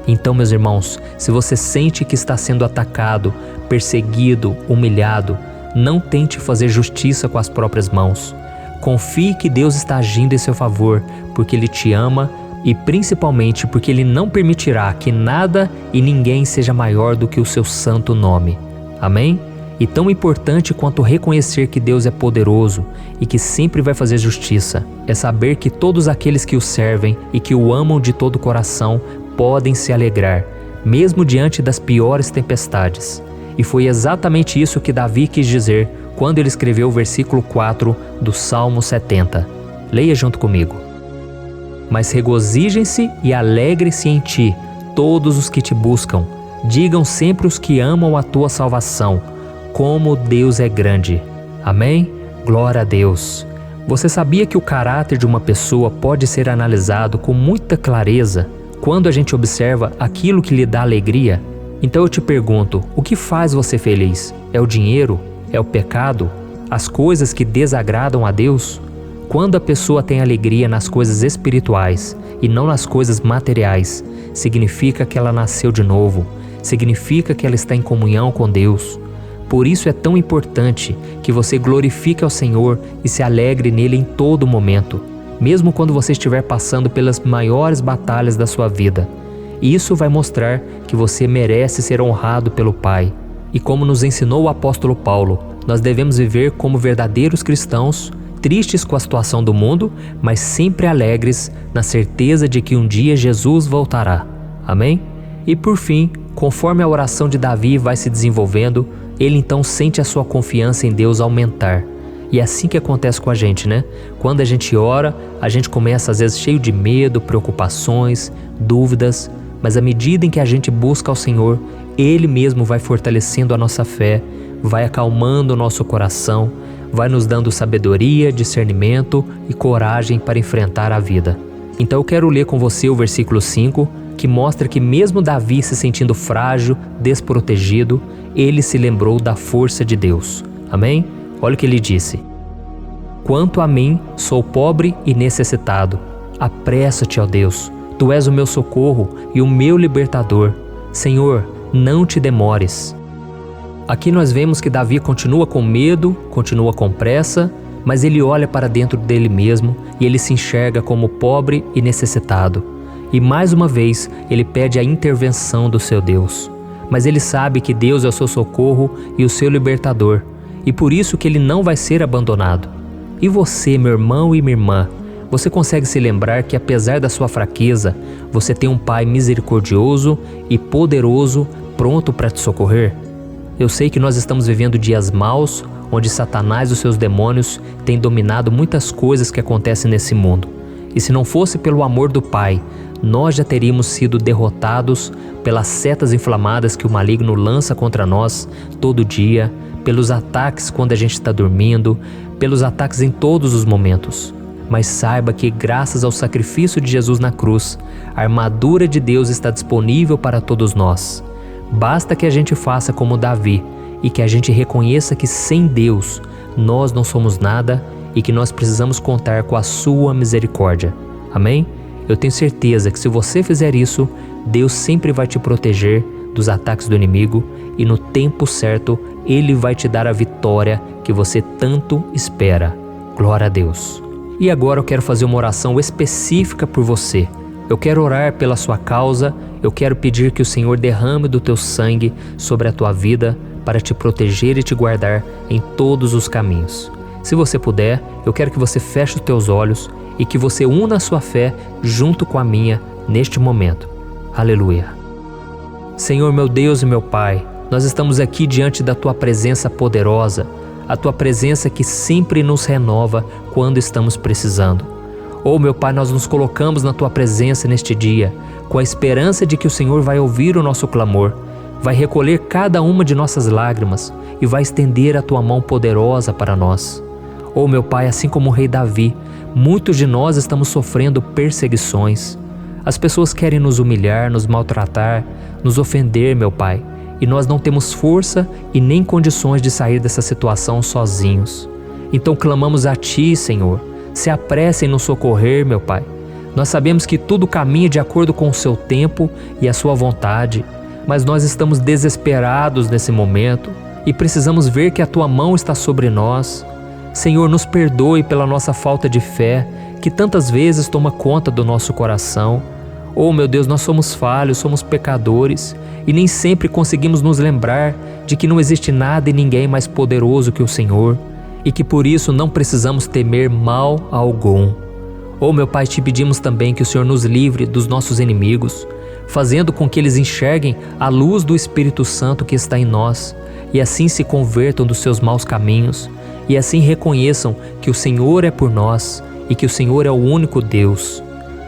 Então, meus irmãos, se você sente que está sendo atacado, perseguido, humilhado, não tente fazer justiça com as próprias mãos. Confie que Deus está agindo em seu favor, porque Ele te ama e principalmente porque Ele não permitirá que nada e ninguém seja maior do que o seu santo nome. Amém? E tão importante quanto reconhecer que Deus é poderoso e que sempre vai fazer justiça, é saber que todos aqueles que o servem e que o amam de todo o coração podem se alegrar, mesmo diante das piores tempestades. E foi exatamente isso que Davi quis dizer quando ele escreveu o versículo 4 do Salmo 70. Leia junto comigo. Mas regozijem-se e alegrem-se em ti, todos os que te buscam. Digam sempre os que amam a tua salvação, como Deus é grande. Amém? Glória a Deus. Você sabia que o caráter de uma pessoa pode ser analisado com muita clareza quando a gente observa aquilo que lhe dá alegria? Então eu te pergunto, o que faz você feliz? É o dinheiro? É o pecado? As coisas que desagradam a Deus? Quando a pessoa tem alegria nas coisas espirituais e não nas coisas materiais, significa que ela nasceu de novo, significa que ela está em comunhão com Deus. Por isso é tão importante que você glorifique ao Senhor e se alegre nele em todo momento, mesmo quando você estiver passando pelas maiores batalhas da sua vida. Isso vai mostrar que você merece ser honrado pelo Pai. E como nos ensinou o apóstolo Paulo, nós devemos viver como verdadeiros cristãos, tristes com a situação do mundo, mas sempre alegres na certeza de que um dia Jesus voltará. Amém? E por fim, conforme a oração de Davi vai se desenvolvendo, ele então sente a sua confiança em Deus aumentar. E é assim que acontece com a gente, né? Quando a gente ora, a gente começa às vezes cheio de medo, preocupações, dúvidas, mas à medida em que a gente busca ao Senhor, Ele mesmo vai fortalecendo a nossa fé, vai acalmando o nosso coração, vai nos dando sabedoria, discernimento e coragem para enfrentar a vida. Então eu quero ler com você o versículo 5, que mostra que mesmo Davi se sentindo frágil, desprotegido, ele se lembrou da força de Deus. Amém? Olha o que ele disse. Quanto a mim, sou pobre e necessitado. Apressa-te, ó Deus. Tu és o meu socorro e o meu libertador. Senhor, não te demores. Aqui nós vemos que Davi continua com medo, continua com pressa, mas ele olha para dentro dele mesmo e ele se enxerga como pobre e necessitado. E mais uma vez, ele pede a intervenção do seu Deus. Mas ele sabe que Deus é o seu socorro e o seu libertador, e por isso que ele não vai ser abandonado. E você, meu irmão e minha irmã, Você consegue se lembrar que apesar da sua fraqueza, você tem um Pai misericordioso e poderoso pronto para te socorrer? Eu sei que nós estamos vivendo dias maus, onde Satanás e os seus demônios têm dominado muitas coisas que acontecem nesse mundo. E se não fosse pelo amor do Pai, nós já teríamos sido derrotados pelas setas inflamadas que o maligno lança contra nós todo dia, pelos ataques quando a gente está dormindo, pelos ataques em todos os momentos. Mas saiba que graças ao sacrifício de Jesus na cruz, a armadura de Deus está disponível para todos nós. Basta que a gente faça como Davi e que a gente reconheça que sem Deus nós não somos nada e que nós precisamos contar com a sua misericórdia. Amém? Eu tenho certeza que se você fizer isso, Deus sempre vai te proteger dos ataques do inimigo e no tempo certo Ele vai te dar a vitória que você tanto espera. Glória a Deus. E agora eu quero fazer uma oração específica por você. Eu quero orar pela sua causa, eu quero pedir que o Senhor derrame do teu sangue sobre a tua vida para te proteger e te guardar em todos os caminhos. Se você puder, eu quero que você feche os teus olhos e que você una a sua fé junto com a minha neste momento. Aleluia. Senhor meu Deus e meu Pai, nós estamos aqui diante da Tua presença poderosa, a Tua presença que sempre nos renova quando estamos precisando. Oh meu Pai, nós nos colocamos na Tua presença neste dia, com a esperança de que o Senhor vai ouvir o nosso clamor, vai recolher cada uma de nossas lágrimas e vai estender a Tua mão poderosa para nós. Oh meu Pai, assim como o rei Davi, muitos de nós estamos sofrendo perseguições. As pessoas querem nos humilhar, nos maltratar, nos ofender, meu Pai, e nós não temos força e nem condições de sair dessa situação sozinhos. Então clamamos a Ti, Senhor, se apresse em nos socorrer, meu Pai. Nós sabemos que tudo caminha de acordo com o Seu tempo e a Sua vontade, mas nós estamos desesperados nesse momento e precisamos ver que a Tua mão está sobre nós. Senhor, nos perdoe pela nossa falta de fé, que tantas vezes toma conta do nosso coração. Oh meu Deus, nós somos falhos, somos pecadores e nem sempre conseguimos nos lembrar de que não existe nada e ninguém mais poderoso que o Senhor e que por isso não precisamos temer mal algum. Oh meu Pai, te pedimos também que o Senhor nos livre dos nossos inimigos, fazendo com que eles enxerguem a luz do Espírito Santo que está em nós e assim se convertam dos seus maus caminhos e assim reconheçam que o Senhor é por nós e que o Senhor é o único Deus.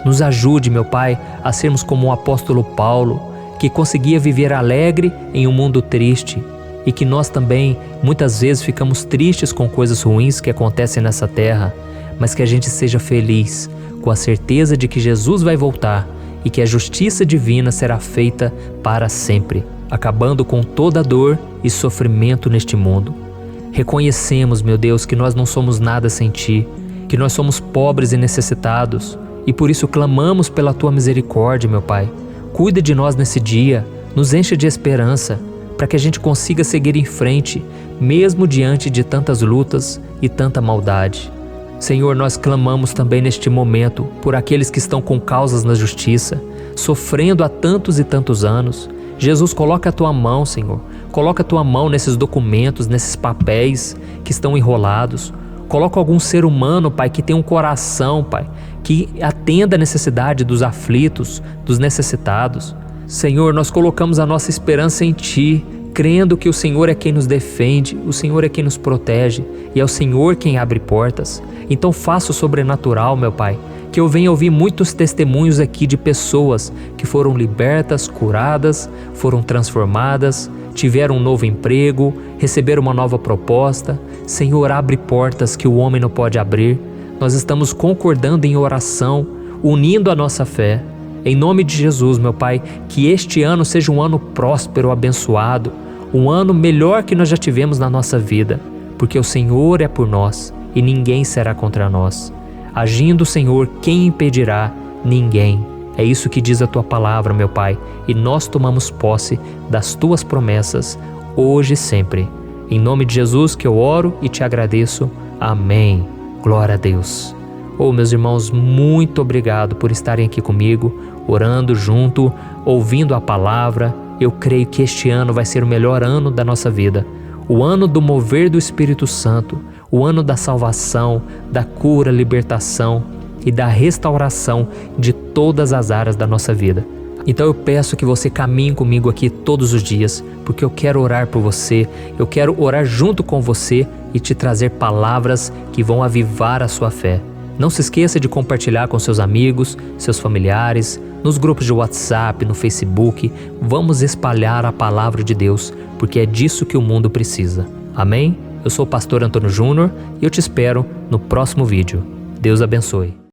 Nos ajude, meu Pai, a sermos como o apóstolo Paulo, que conseguia viver alegre em um mundo triste e que nós também muitas vezes ficamos tristes com coisas ruins que acontecem nessa terra, mas que a gente seja feliz com a certeza de que Jesus vai voltar e que a justiça divina será feita para sempre, acabando com toda dor e sofrimento neste mundo. Reconhecemos, meu Deus, que nós não somos nada sem Ti, que nós somos pobres e necessitados, e por isso clamamos pela Tua misericórdia, meu Pai. Cuida de nós nesse dia, nos encha de esperança, para que a gente consiga seguir em frente, mesmo diante de tantas lutas e tanta maldade. Senhor, nós clamamos também neste momento por aqueles que estão com causas na justiça, sofrendo há tantos e tantos anos. Jesus, coloca a Tua mão, Senhor. Coloca a Tua mão nesses documentos, nesses papéis que estão enrolados. Coloca algum ser humano, Pai, que tem um coração, Pai, que atenda a necessidade dos aflitos, dos necessitados. Senhor, nós colocamos a nossa esperança em Ti, crendo que o Senhor é quem nos defende, o Senhor é quem nos protege e é o Senhor quem abre portas. Então faça o sobrenatural, meu Pai, que eu venha ouvir muitos testemunhos aqui de pessoas que foram libertas, curadas, foram transformadas, tiveram um novo emprego, receberam uma nova proposta. Senhor, abre portas que o homem não pode abrir. Nós estamos concordando em oração, unindo a nossa fé. Em nome de Jesus, meu Pai, que este ano seja um ano próspero, abençoado, um ano melhor que nós já tivemos na nossa vida, porque o Senhor é por nós e ninguém será contra nós. Agindo o Senhor, quem impedirá? Ninguém. É isso que diz a Tua palavra, meu Pai, e nós tomamos posse das Tuas promessas, hoje e sempre. Em nome de Jesus que eu oro e te agradeço. Amém. Glória a Deus. Oh, meus irmãos, muito obrigado por estarem aqui comigo, orando junto, ouvindo a palavra. Eu creio que este ano vai ser o melhor ano da nossa vida. O ano do mover do Espírito Santo, o ano da salvação, da cura, libertação. e da restauração de todas as áreas da nossa vida. Então eu peço que você caminhe comigo aqui todos os dias, porque eu quero orar por você, eu quero orar junto com você e te trazer palavras que vão avivar a sua fé. Não se esqueça de compartilhar com seus amigos, seus familiares, nos grupos de WhatsApp, no Facebook. Vamos espalhar a palavra de Deus, porque é disso que o mundo precisa. Amém? Eu sou o pastor Antônio Júnior e eu te espero no próximo vídeo. Deus abençoe.